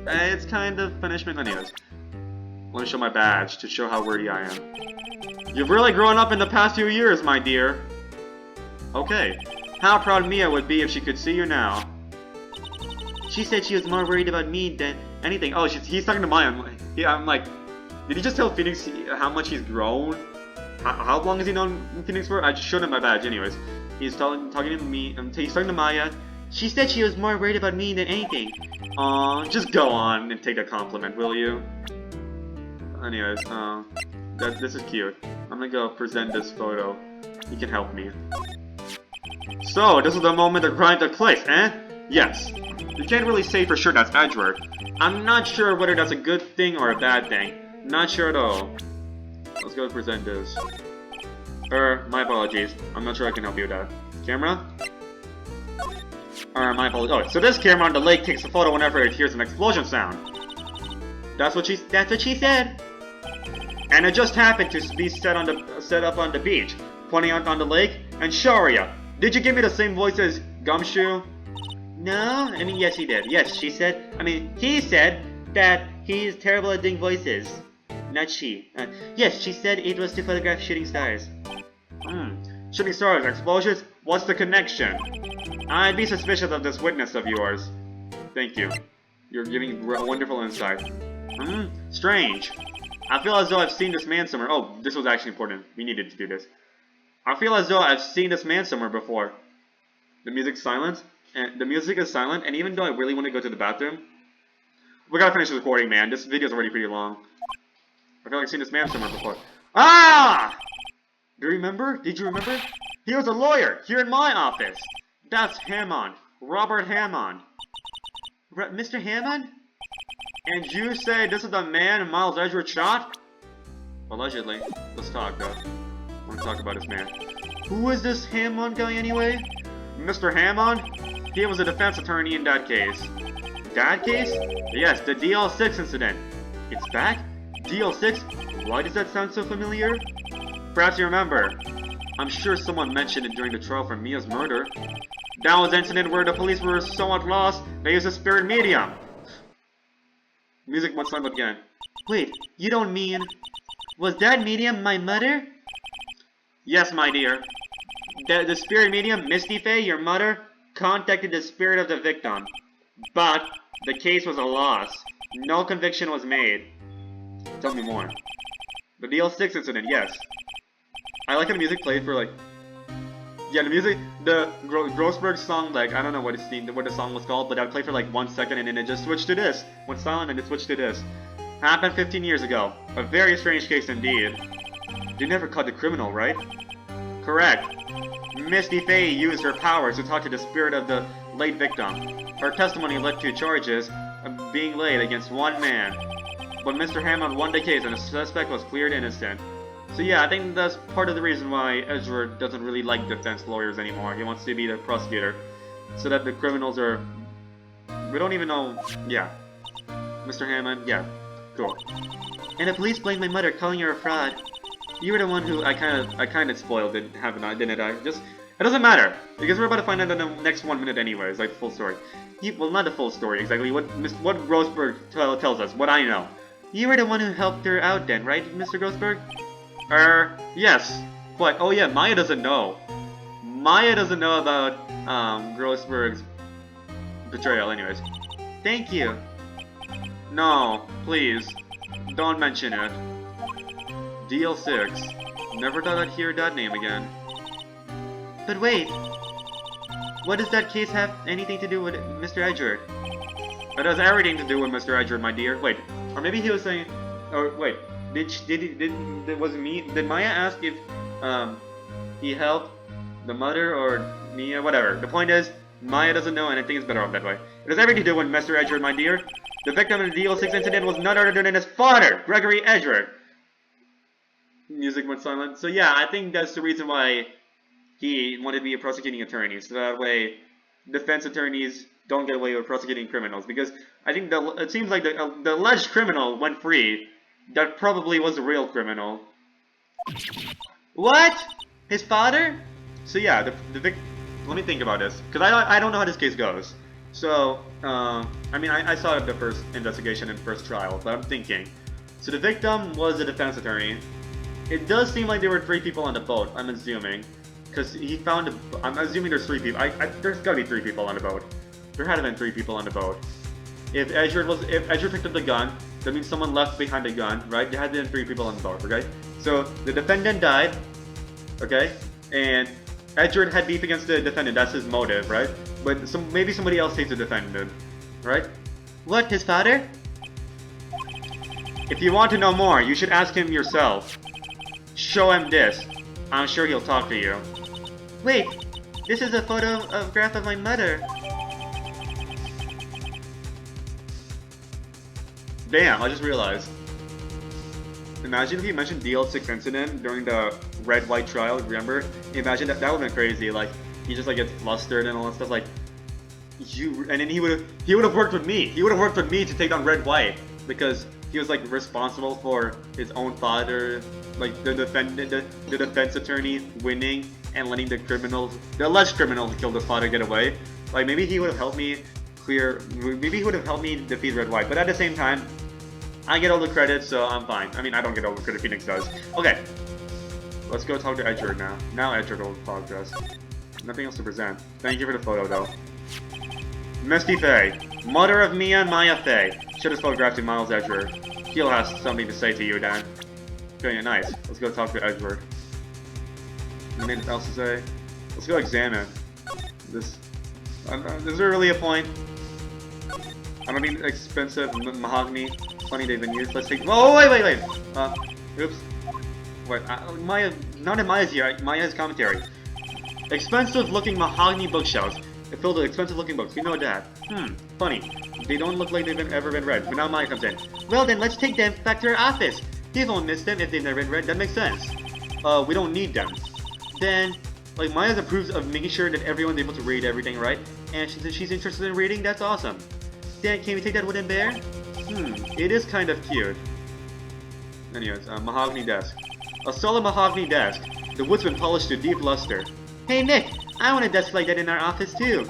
it's kind of punishment anyways. Let me show my badge to show how worthy I am. You've really grown up in the past few years, my dear. Okay. How proud Mia would be if she could see you now. She said she was more worried about me than anything. Oh, he's talking to Maya. I'm like, did he just tell Phoenix how much he's grown? How long has he known Phoenix for? I just showed him my badge anyways. He's talking to me. He's talking to Maya. She said she was more worried about me than anything. Just go on and take a compliment, will you? Anyways, this is cute. I'm gonna go present this photo. You can help me. So, this is the moment the crime took place, eh? Yes. You can't really say for sure that's Edgeworth. I'm not sure whether that's a good thing or a bad thing. Not sure at all. Let's go present this. My apologies. I'm not sure I can help you with that. Camera? My apologies. Oh, so this camera on the lake takes a photo whenever it hears an explosion sound. That's what she said. And it just happened to be set up on the beach, pointing out on the lake. And Sharia, did you give me the same voice as Gumshoe? No, I mean yes he did. Yes, he said that he's terrible at doing voices. Not she. Yes, she said it was to photograph shooting stars. Shooting stars, explosions? What's the connection? I'd be suspicious of this witness of yours. Thank you. You're giving wonderful insight. Strange. I feel as though I've seen this man somewhere. Oh, this was actually important. We needed to do this. I feel as though I've seen this man somewhere before. The music's silent. And the music is silent, and even though I really want to go to the bathroom, we gotta finish the recording, man. This video's already pretty long. I feel like I've seen this man somewhere before. Ah! Do you remember? Did you remember? He was a lawyer here in my office. That's Hammond. Robert Hammond. Mr. Hammond? And you say this is the man Miles Edgeworth shot? Allegedly. Let's talk, though. I want to talk about this man. Who is this Hammond guy, anyway? Mr. Hammond? He was a defense attorney in that case. That case? Yes, the DL6 incident. It's back? DL6? Why does that sound so familiar? Perhaps you remember. I'm sure someone mentioned it during the trial for Mia's murder. That was an incident where the police were somewhat lost. They used a spirit medium. Music went silent again. Wait, you don't mean... Was that medium my mother? Yes, my dear. The spirit medium, Misty Faye, your mother, contacted the spirit of the victim. But the case was a loss. No conviction was made. Tell me more. The DL6 incident, yes. I like how the music played for like... Yeah, the music, the Grossberg song, like, I don't know what the song was called, but that played for like 1 second and then it just switched to this. Went silent and it switched to this. Happened 15 years ago. A very strange case indeed. They never caught the criminal, right? Correct. Misty Faye used her powers to talk to the spirit of the late victim. Her testimony led to charges being laid against one man. But Mr. Hammond won the case and the suspect was cleared innocent. So yeah, I think that's part of the reason why Edgeworth doesn't really like defense lawyers anymore. He wants to be the prosecutor. So that the criminals are... We don't even know... Yeah. Mr. Hammond, yeah. Cool. And the police blamed my mother, calling her a fraud. You were the one who I kind of spoiled it, haven't I? Didn't I? Just it doesn't matter because we're about to find out in the next 1 minute anyways, like the full story. Well, not the full story exactly. What Grossberg tells us, what I know. You were the one who helped her out then, right, Mr. Grossberg? Yes. What? Oh yeah, Maya doesn't know. Maya doesn't know about Grossberg's betrayal, anyways. Thank you. No, please, don't mention it. DL6. Never thought I'd hear that name again. But wait, what does that case have anything to do with Mr. Edgeworth? It has everything to do with Mr. Edgeworth, my dear. Wait, or maybe he was saying, or wait, did Maya ask if he helped the mother or Mia, whatever. The point is, Maya doesn't know, and I think it's better off that way. It has everything to do with Mr. Edgeworth, my dear. The victim of the DL6 incident was none other than his father, Gregory Edgeworth. Music went silent. So yeah, I think that's the reason why he wanted to be a prosecuting attorney, so that way defense attorneys don't get away with prosecuting criminals. Because I think it seems like the alleged criminal went free. That probably was the real criminal. What? His father? So yeah, let me think about this, because I don't know how this case goes. So, I mean, I saw the first investigation and first trial, but I'm thinking. So the victim was a defense attorney. It does seem like there were 3 people on the boat, I'm assuming. Because he found I'm assuming there's 3 people. There's gotta be 3 people on the boat. There had to have been 3 people on the boat. If Edgeworth picked up the gun, that means someone left behind the gun, right? There had to have been 3 people on the boat, okay? So the defendant died, okay? And Edgeworth had beef against the defendant, that's his motive, right? But maybe somebody else takes the defendant, right? What, his father? If you want to know more, you should ask him yourself. Show him this. I'm sure he'll talk to you. Wait, this is a photograph of my mother. Damn, I just realized. Imagine if you mentioned DL6 incident during the red-white trial, remember? Imagine that would've been crazy, like, he just like gets flustered and all that stuff, like, and then he would've worked with me. He would've worked with me to take down red-white, because he was like responsible for his own father, like the defense attorney winning and letting the alleged criminal who killed his father get away. Like maybe he would have helped me maybe he would have helped me defeat Red White, but at the same time, I get all the credit, so I'm fine. I mean, I don't get all the credit, Phoenix does. Okay, let's go talk to Edgeworth now. Now Edgeworth will talk to us. Nothing else to present. Thank you for the photo, though. Misty Faye, mother of Mia and Maya Faye. Should have photographed to Miles Edgeworth. He'll have something to say to you, Dan. Okay, nice. Let's go talk to Edgeworth. Anything else to say? Let's go examine this. Is there really a point? I don't need expensive mahogany. Funny they've been used. Let's take. Oh, wait. Oops. Wait, Maya. None of Maya's here. Maya's commentary. Expensive-looking mahogany bookshelves. They're filled with expensive-looking books. You know that. Funny. They don't look like they've ever been read. But now Maya comes in. Well then, let's take them back to her office. People won't miss them if they've never been read. That makes sense. We don't need them. Then, like Maya approves of making sure that everyone's able to read everything, right? And she's interested in reading. That's awesome. Then, can we take that wooden bear? It is kind of cute. Anyways, mahogany desk. A solid mahogany desk. The wood's been polished to deep luster. Hey Nick, I want a desk like that in our office too.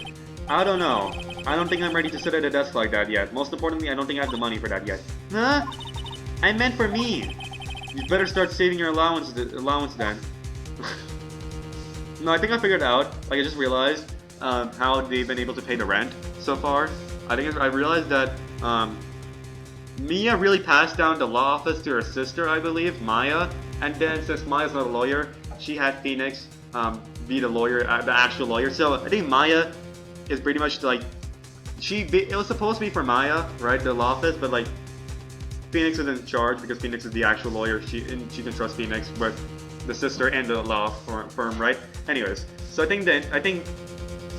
I don't know. I don't think I'm ready to sit at a desk like that yet. Most importantly, I don't think I have the money for that yet. Huh? I meant for me. You better start saving your allowance then. No, I think I figured out. Like I just realized how they've been able to pay the rent so far. I realized that Mia really passed down the law office to her sister, I believe, Maya. And then since Maya's not a lawyer, she had Phoenix be the lawyer, the actual lawyer. So I think Maya is pretty much like it was supposed to be for Maya, right, the law office, but like Phoenix is in charge because Phoenix is the actual lawyer. She can trust Phoenix with the sister and the law firm, right? Anyways, so I think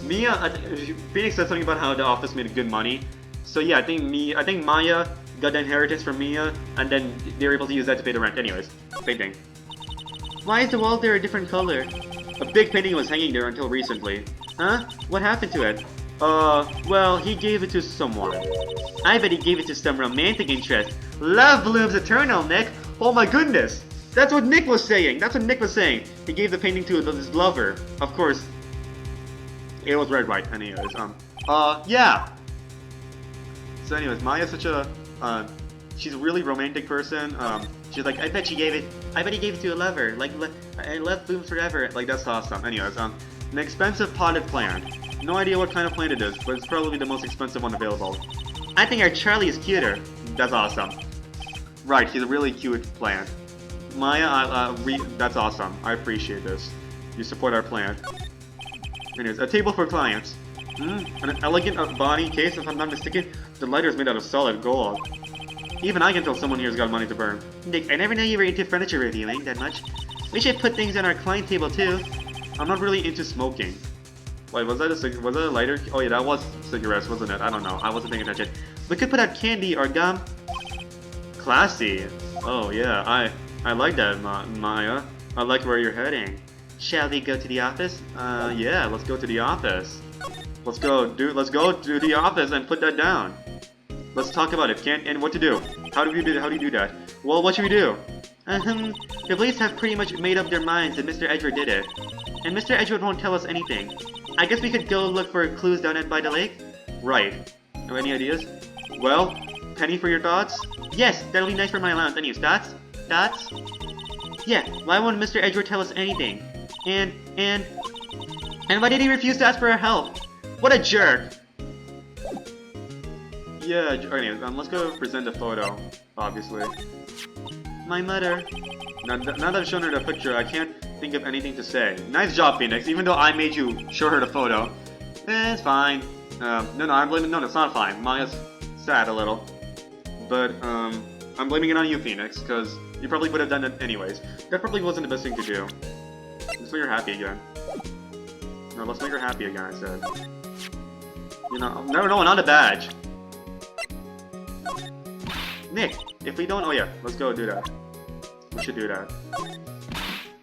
Phoenix said something about how the office made good money. So yeah, I think Maya got the inheritance from Mia, and then they were able to use that to pay the rent. Anyways, painting. Why is the wall there a different color? A big painting was hanging there until recently. Huh? What happened to it? Well, he gave it to someone. I bet he gave it to some romantic interest. Love blooms eternal, Nick! Oh my goodness! That's what Nick was saying! That's what Nick was saying! He gave the painting to his lover. Of course. It was Wright. Anyways, yeah! So anyways, Maya's such a, she's a really romantic person. She's like, I bet he gave it to a lover. Like, love blooms forever. Like, that's awesome. Anyways, an expensive potted plant. No idea what kind of plant it is, but it's probably the most expensive one available. I think our Charlie is cuter. That's awesome. Right, he's a really cute plant. Maya, that's awesome. I appreciate this. You support our plan. Anyways, a table for clients. An elegant body case, if I'm not mistaken. The lighter is made out of solid gold. Even I can tell someone here's got money to burn. Nick, I never knew you were into furniture reviewing that much. We should put things on our client table too. I'm not really into smoking. Wait, was that a lighter? Oh yeah, that was cigarettes, wasn't it? I don't know. I wasn't paying attention. We could put out candy or gum. Classy. Oh yeah, I like that, Maya. I like where you're heading. Shall we go to the office? Yeah, let's go to the office. Let's go to the office and put that down. Let's talk about it. And what to do? How do you do that? Well, what should we do? The police have pretty much made up their minds that Mr. Edgeworth did it. And Mr. Edgeworth won't tell us anything. I guess we could go look for clues down by the lake? Right. Any ideas? Well, penny for your thoughts? Yes, that'll be nice for my allowance. Any thoughts? Thoughts? Yeah, why won't Mr. Edgeworth tell us anything? And why did he refuse to ask for our help? What a jerk! Yeah, anyways, let's go present the photo, obviously. My mother. Now that I've shown her the picture, I can't think of anything to say. Nice job, Phoenix, even though I made you show her the photo. It's fine. No, I'm blaming, no, it's not fine. Maya's sad a little. But, I'm blaming it on you, Phoenix, because you probably would have done it anyways. That probably wasn't the best thing to do. Let's make her happy again. No, let's make her happy again, I said. You know, no, not a badge. Nick, if we don't, oh yeah, let's go do that. We should do that.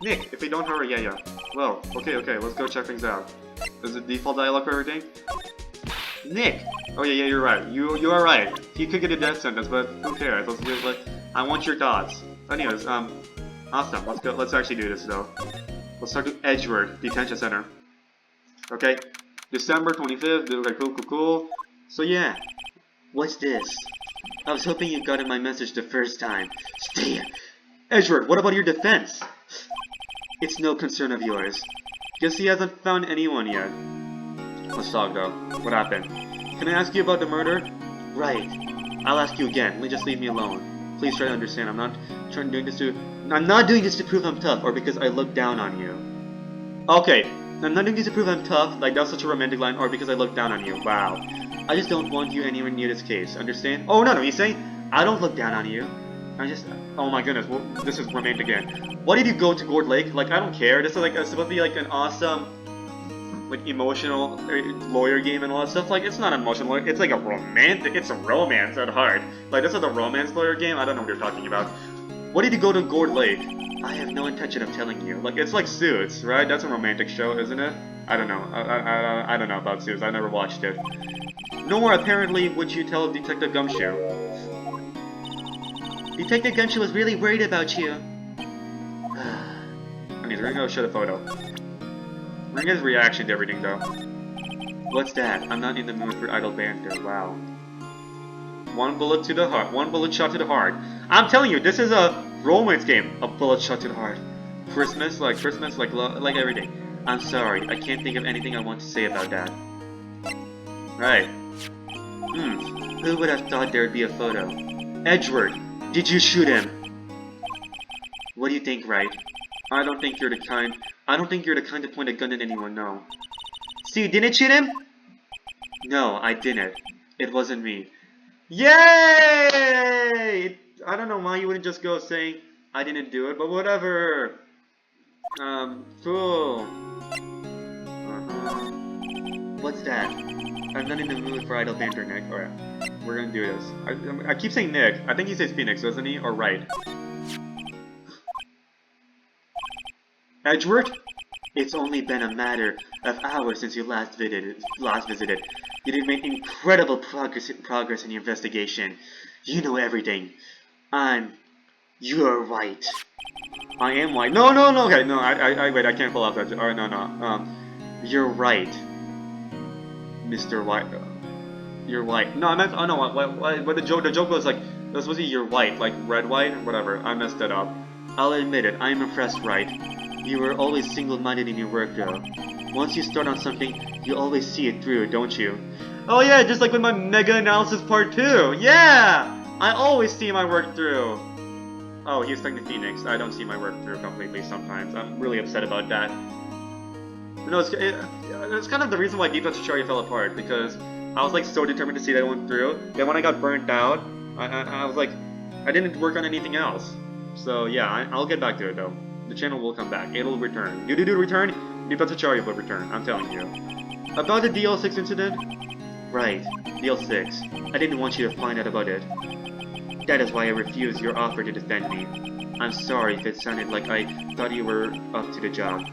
Nick, if we don't hurry, yeah. Well, okay, let's go check things out. Is it default dialogue for everything? Nick! Oh yeah, you're right. You are right. He could get a death sentence, but who cares? I want your thoughts. Anyways, awesome. Let's actually do this though. Let's start to Edgeworth Detention Center. Okay, December 25th. Okay, cool. So yeah, what's this? I was hoping you got in my message the first time. Stay. Edgeworth, what about your defense? It's no concern of yours. Guess he hasn't found anyone yet. Let's talk though. What happened? Can I ask you about the murder? Right. I'll ask you again. Just leave me alone. Please try to understand. I'm not doing this to prove I'm tough or because I look down on you. Okay. I'm not doing this to prove I'm tough. Like, that's such a romantic line. Or because I look down on you. Wow. I just don't want you anywhere near this case. Understand? Oh, no. He's saying, I don't look down on you. Oh my goodness. Well, this is romantic again. Why did you go to Gourd Lake? Like, I don't care. This is like supposed to be like an awesome, like, emotional lawyer game and all that stuff. Like, it's not an emotional lawyer. It's like a romantic. It's a romance at heart. Like, this is a romance lawyer game. I don't know what you're talking about. Why did you go to Gourd Lake? I have no intention of telling you. Like, it's like Suits, right? That's a romantic show, isn't it? I don't know. I don't know about Suits. I never watched it. Nor apparently would you tell Detective Gumshoe. Detective Gumshoe was really worried about you. Anyways, we're gonna go show the photo. We're gonna get his reaction to everything, though. What's that? I'm not in the mood for idle banter. Wow. One bullet to the heart. One bullet shot to the heart. I'm telling you, this is a romance game. A bullet shot to the heart. Christmas, like everything. I'm sorry, I can't think of anything I want to say about that. Right. Who would have thought there'd be a photo? Edgeworth, did you shoot him? What do you think, Wright? I don't think you're the kind to point a gun at anyone, no. So you didn't shoot him? No, I didn't. It wasn't me. Yay! I don't know why you wouldn't just go saying, I didn't do it, but whatever. Cool. What's that? I'm not in the mood for idle banter, Nick. Alright, we're gonna do this. I keep saying Nick. I think he says Phoenix, doesn't he? Or Wright. Edgeworth? It's only been a matter of hours since you last visited. You've made incredible progress in your investigation. You know everything. You're right. I am white. No, no, no. Okay, no. Wait. I can't pull off that. Alright, no, no. You're right, Mr. White. You're white. No, I meant. Oh no. What? But the joke was like, this was you're white, like red, white, whatever. I messed it up. I'll admit it. I'm impressed, Wright. You were always single-minded in your work, though. Once you start on something, you always see it through, don't you? Oh yeah, just like with my Mega Analysis Part 2! Yeah! I always see my work through! Oh, he's talking to Phoenix. I don't see my work through completely sometimes. I'm really upset about that. No, it's kind of the reason why Defense Charlie fell apart, because I was like so determined to see that one through. Then when I got burnt out, I was like, I didn't work on anything else. So yeah, I'll get back to it though. The channel will come back. It'll return. Do return? Defense Charlie will return. I'm telling you. About the DL6 incident? Right, DL6. I didn't want you to find out about it. That is why I refused your offer to defend me. I'm sorry if it sounded like I thought you were up to the job.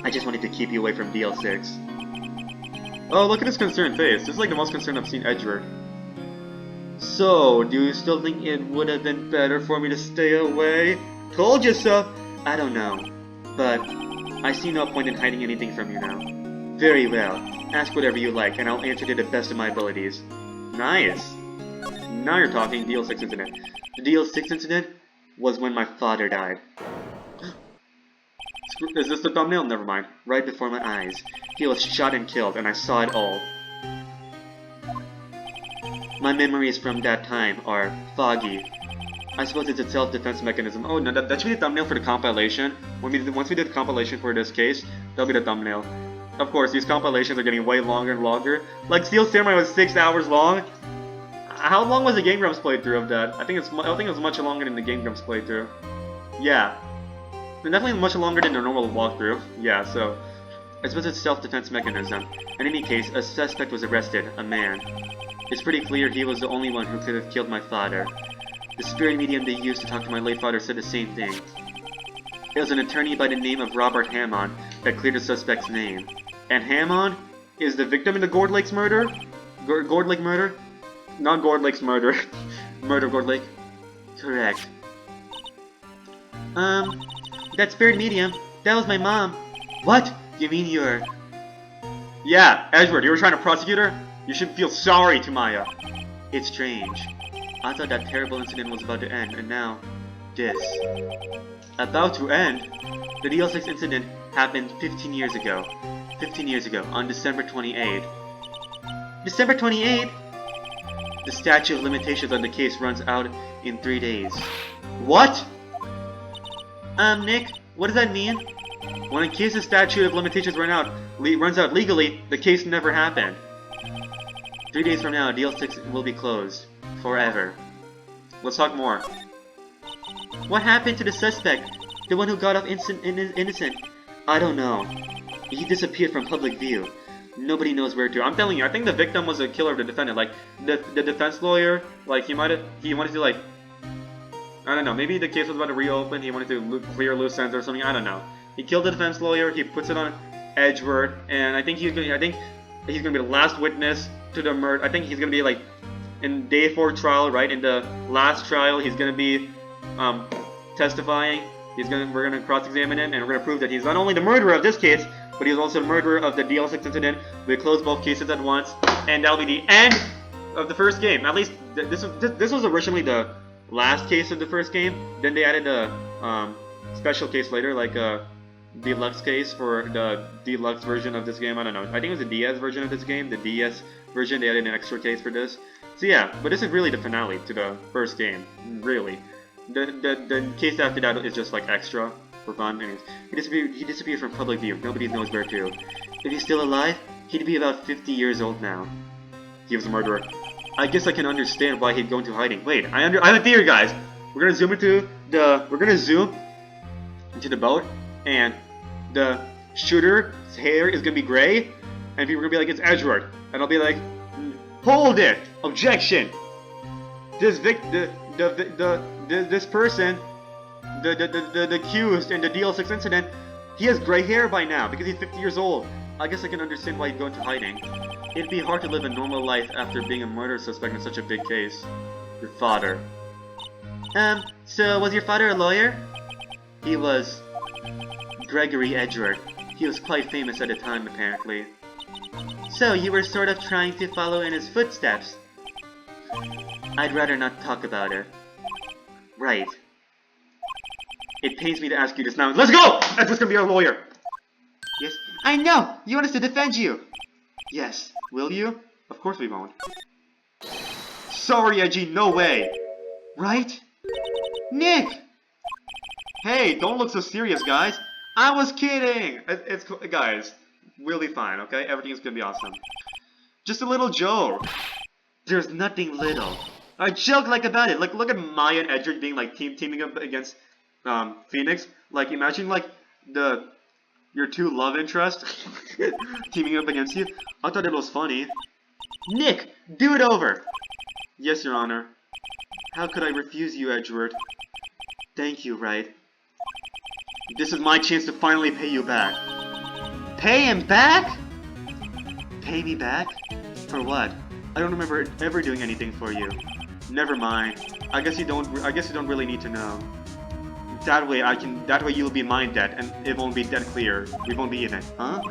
I just wanted to keep you away from DL6. Oh, look at his concerned face. This is like the most concerned I've seen Edgeworth. So, do you still think it would have been better for me to stay away? Told you so! I don't know. But, I see no point in hiding anything from you now. Very well. Ask whatever you like, and I'll answer to the best of my abilities. Nice! Now you're talking DL6 incident. The DL6 incident was when my father died. Is this the thumbnail? Never mind. Right before my eyes. He was shot and killed, and I saw it all. My memories from that time are foggy. I suppose it's a self-defense mechanism. Oh no, that should be the thumbnail for the compilation. Once we do the compilation for this case, that'll be the thumbnail. Of course, these compilations are getting way longer and longer. Like Steel Samurai was 6 hours long. How long was the Game Grumps playthrough of that? I think it was much longer than the Game Grumps playthrough. Yeah. And definitely much longer than the normal walkthrough. Yeah, so I suppose it's a self-defense mechanism. In any case, a suspect was arrested, a man. It's pretty clear he was the only one who could have killed my father. The spirit medium they used to talk to my late father said the same thing. It was an attorney by the name of Robert Hammond that cleared the suspect's name. And Hammond is the victim in the Gord Lake's murder? Gord Lake murder? Not Gord Lake's murder. Murder of Gord Lake. Correct. That spirit medium, that was my mom. What? You mean you're... Yeah, Edgeworth, you were trying to prosecute her? You should feel sorry to Maya. It's strange. I thought that terrible incident was about to end, and now... this. About to end? The DL6 incident happened 15 years ago. 15 years ago, on December 28th. December 28th? The statute of limitations on the case runs out in 3 days. What? Nick, what does that mean? When a case's statute of limitations runs out legally, the case never happened. 3 days from now, DL6 will be closed. Forever. Let's talk more. What happened to the suspect? The one who got off innocent? I don't know. He disappeared from public view. Nobody knows where to. I'm telling you, I think the victim was a killer of the defendant. Like, the defense lawyer, like, he wanted to, like, I don't know, maybe the case was about to reopen, he wanted to clear loose ends or something, I don't know. He killed the defense lawyer, he puts it on Edgeworth, and I think he's gonna be the last witness to the murder. I think he's gonna be, like, in day 4 trial, right? In the last trial, he's gonna be, testifying. We're gonna cross-examine him, and we're gonna prove that he's not only the murderer of this case, but he's also the murderer of the DL6 incident. We close both cases at once, and that'll be the end of the first game. At least this was originally the last case of the first game. Then they added a special case later, like a deluxe case for the deluxe version of this game. I don't know. I think it was the DS version of this game. The DS version, they added an extra case for this. So yeah, but this is really the finale to the first game. Really, the case after that is just like extra for fun. Anyways, he disappeared from public view. Nobody knows where to. If he's still alive, he'd be about 50 years old now. He was a murderer. I guess I can understand why he'd go into hiding. Wait, I have a theory, guys. We're gonna zoom into the boat, and the shooter's hair is gonna be gray, and people are gonna be like, it's Edgeworth, and I'll be like, hold it! Objection! This person, the accused in the DL6 incident, he has gray hair by now because he's 50 years old. I guess I can understand why he'd go into hiding. It'd be hard to live a normal life after being a murder suspect in such a big case. Your father. So was your father a lawyer? He was Gregory Edgeworth. He was quite famous at the time, apparently. So, you were sort of trying to follow in his footsteps. I'd rather not talk about it. Right. It pains me to ask you this now. Let's go! Edgeworth's gonna be our lawyer! Yes? I know! You want us to defend you! Yes. Will you? Of course we won't. Sorry, Edgy, no way! Right? Nick! Hey, don't look so serious, guys! I was kidding! It's guys, we'll be fine, okay? Everything's gonna be awesome. Just a little joke. There's nothing little. I joke like about it. Like, look at Maya and Edgeworth being like teaming up against Phoenix. Like, imagine like your two love interests teaming up against you. I thought it was funny. Nick, do it over. Yes, Your Honor. How could I refuse you, Edgeworth? Thank you, Wright. This is my chance to finally pay you back. Pay him back? Pay me back? For what? I don't remember ever doing anything for you. Never mind. I guess you don't really need to know. That way you'll be my debt, and it won't be debt clear. We won't be even. Huh?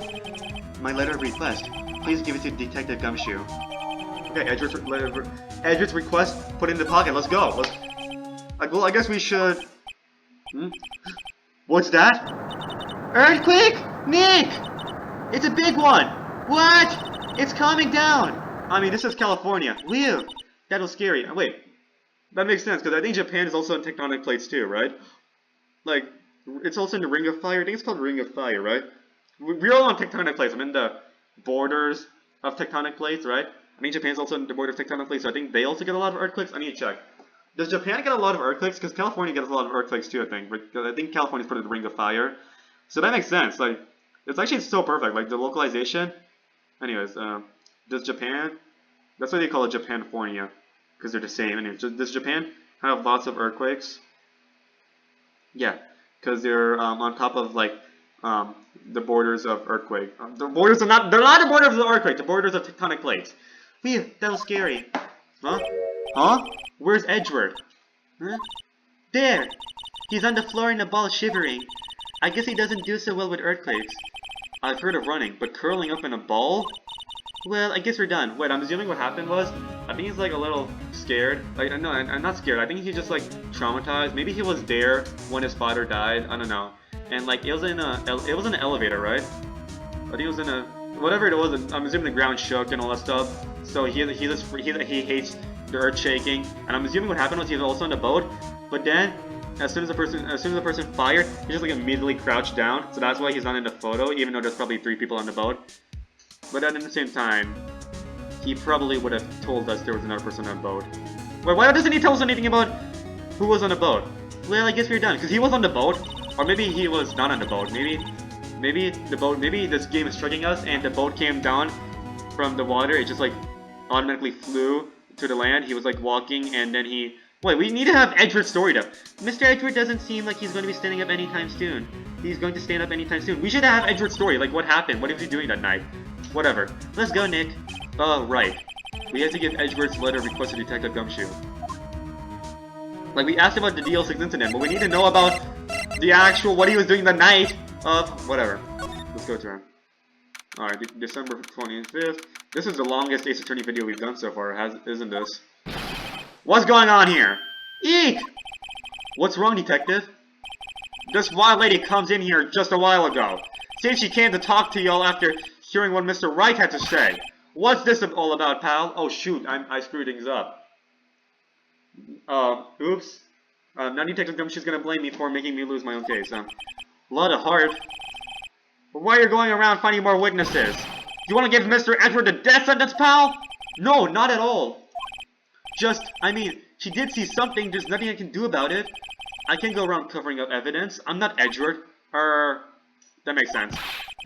My letter of request. Please give it to Detective Gumshoe. Okay, Edgeworth's request, put it in the pocket. Let's go. Well, I guess we should... What's that? Earthquake? Nick! It's a big one! What? It's calming down! I mean, this is California. Whew! That was scary. Wait. That makes sense, because I think Japan is also in tectonic plates too, right? Like, it's also in the Ring of Fire. I think it's called Ring of Fire, right? We're all on tectonic plates. I'm in the borders of tectonic plates, right? I think Japan's also in the border of tectonic plates, so I think they also get a lot of earthquakes. I need to check. Does Japan get a lot of earthquakes? Because California gets a lot of earthquakes too, I think. Because I think California's part of the Ring of Fire. So that makes sense. Like, it's actually so perfect. Like, the localization. Anyways, does Japan... That's why they call it Japanfornia. Because they're the same. Anyways, does Japan have lots of earthquakes? Yeah. Because they're on top of, like, the borders of earthquake. The borders are not... They're not the borders of earthquake. The borders of tectonic plates. Phew, that was scary. Huh? Huh? Where's Edgeworth? Huh? There! He's on the floor in a ball shivering. I guess he doesn't do so well with earthquakes. I've heard of running, but curling up in a ball? Well, I guess we're done. Wait, I'm assuming what happened was, I think he's like a little scared. Like, no, I'm not scared. I think he's just like traumatized. Maybe he was there when his father died. I don't know. And like, it was in an elevator, right? I think it was in a, whatever it was. I'm assuming the ground shook and all that stuff. So he hates the earth shaking. And I'm assuming what happened was he was also on the boat. But then, as soon as the person fired, he just like immediately crouched down. So that's why he's not in the photo, even though there's probably 3 people on the boat. But then at the same time, he probably would have told us there was another person on the boat. Wait, why doesn't he tell us anything about who was on the boat? Well, I guess we're done, because he was on the boat. Or maybe he was not on the boat. Maybe this game is tricking us, and the boat came down from the water. It just like automatically flew to the land. He was like walking, and then he... Wait, we need to have Edgeworth's story though. Mr. Edgeworth doesn't seem like he's going to be standing up anytime soon. He's going to stand up anytime soon. We should have Edgeworth's story. Like, what happened? What was he doing that night? Whatever. Let's go, Nick. Oh, right. We have to give Edgeworth's letter request to Detective Gumshoe. Like, we asked about the DL6 incident, but we need to know about the actual, what he was doing the night of, whatever. Let's go to him. Alright, December 25th. This is the longest Ace Attorney video we've done so far, isn't this? What's going on here? Eek! What's wrong, Detective? This wild lady comes in here just a while ago. Saying she came to talk to y'all after hearing what Mr. Wright had to say. What's this all about, pal? Oh shoot, I screwed things up. Oops. Now Detective Gumshoe's gonna blame me for making me lose my own case. Lot of heart. But why are you going around finding more witnesses? You wanna give Mr. Edgeworth a death sentence, pal? No, not at all. Just, I mean, she did see something, there's nothing I can do about it. I can't go around covering up evidence. I'm not Edgeworth. That makes sense.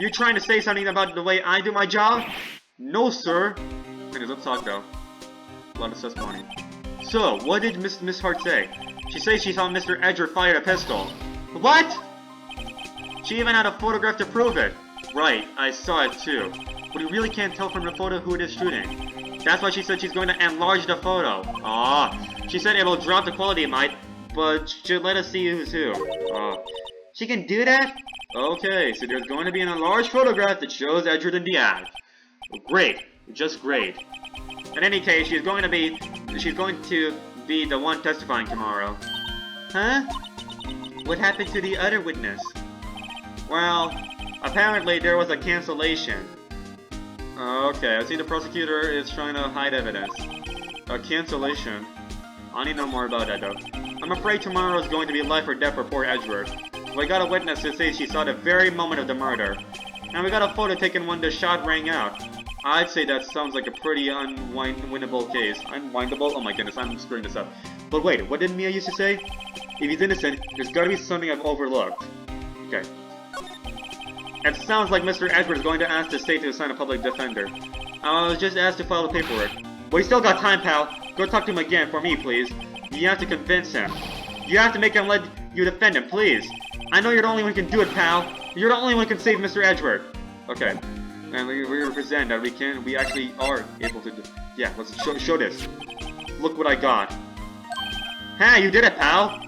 You trying to say something about the way I do my job? No, sir. Anyways, let's talk though. A lot of testimony. So, what did Miss Hart say? She says she saw Mr. Edgeworth fire a pistol. What? She even had a photograph to prove it. Right, I saw it too. But you really can't tell from the photo who it is shooting. That's why she said she's going to enlarge the photo. She said it'll drop the quality it might, but should let us see who's who. She can do that? Okay, so there's going to be a large photograph that shows Edgeworth in the act. Great. Just great. In any case, she's going to be the one testifying tomorrow. Huh? What happened to the other witness? Well, apparently there was a cancellation. Okay, I see the prosecutor is trying to hide evidence. A cancellation? I need to know more about that, though. I'm afraid tomorrow is going to be life or death for poor Edgeworth. We got a witness who says she saw the very moment of the murder. And we got a photo taken when the shot rang out. I'd say that sounds like a pretty unwinnable case. Unwindable? Oh my goodness, I'm screwing this up. But wait, what did Mia used to say? If he's innocent, there's gotta be something I've overlooked. Okay. It sounds like Mr. Edgeworth is going to ask the state to assign a public defender. I was just asked to file the paperwork. Well, you still got time, pal. Go talk to him again for me, please. You have to convince him. You have to make him let you defend him, please. I know you're the only one who can do it, pal. You're the only one who can save Mr. Edgeworth. Okay. And we represent that we actually are able to do. Yeah, let's show this. Look what I got. Hey, you did it, pal.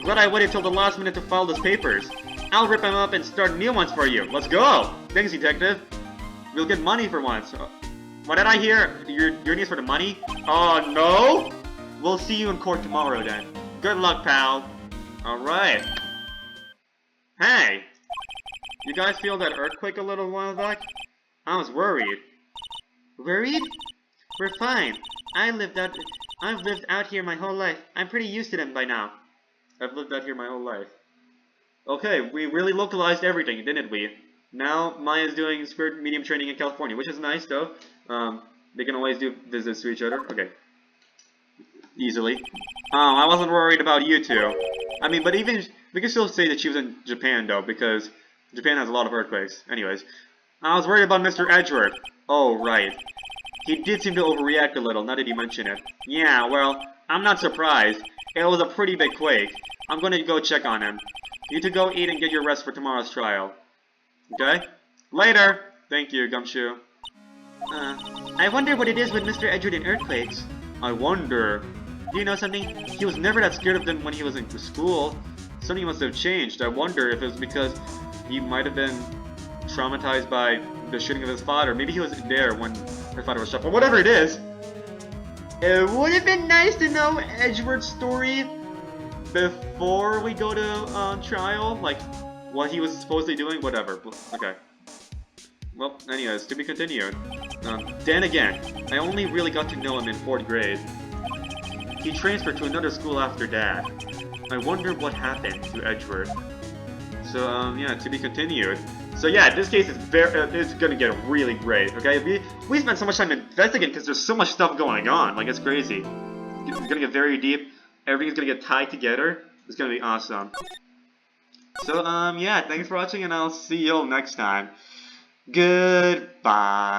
Glad I waited till the last minute to file those papers. I'll rip them up and start new ones for you. Let's go. Thanks, detective. We'll get money for once. What did I hear? Your needs for the money? Oh, no? We'll see you in court tomorrow, then. Good luck, pal. Alright. Hey! You guys feel that earthquake a little while back? I was worried. Worried? We're fine. I've lived out here my whole life. I'm pretty used to them by now. I've lived out here my whole life. Okay, we really localized everything, didn't we? Now, Maya's doing spirit medium training in California, which is nice, though. They can always do visits to each other. Okay. Easily. I wasn't worried about you two. I mean, but even... We can still say that she was in Japan, though, because Japan has a lot of earthquakes. Anyways. I was worried about Mr. Edgeworth. Oh, right. He did seem to overreact a little, now that you mention it. Yeah, well, I'm not surprised. It was a pretty big quake. I'm gonna go check on him. You two go eat and get your rest for tomorrow's trial. Okay? Later! Thank you, Gumshoe. I wonder what it is with Mr. Edgeworth and earthquakes. I wonder... Do you know something? He was never that scared of them when he was in school. Something must have changed. I wonder if it was because he might have been traumatized by the shooting of his father. Maybe he was there when his father was shot. But whatever it is, it would have been nice to know Edgeworth's story before we go to trial. Like, what he was supposedly doing, whatever. Okay. Well, anyways, to be continued. Then again, I only really got to know him in 4th grade. He transferred to another school after that. I wonder what happened to Edgeworth. So, yeah, to be continued. So yeah, this case is it's gonna get really great, okay? We spent so much time investigating because there's so much stuff going on, like it's crazy. It's gonna get very deep, everything's gonna get tied together, it's gonna be awesome. So, yeah, thanks for watching and I'll see you all next time. Goodbye.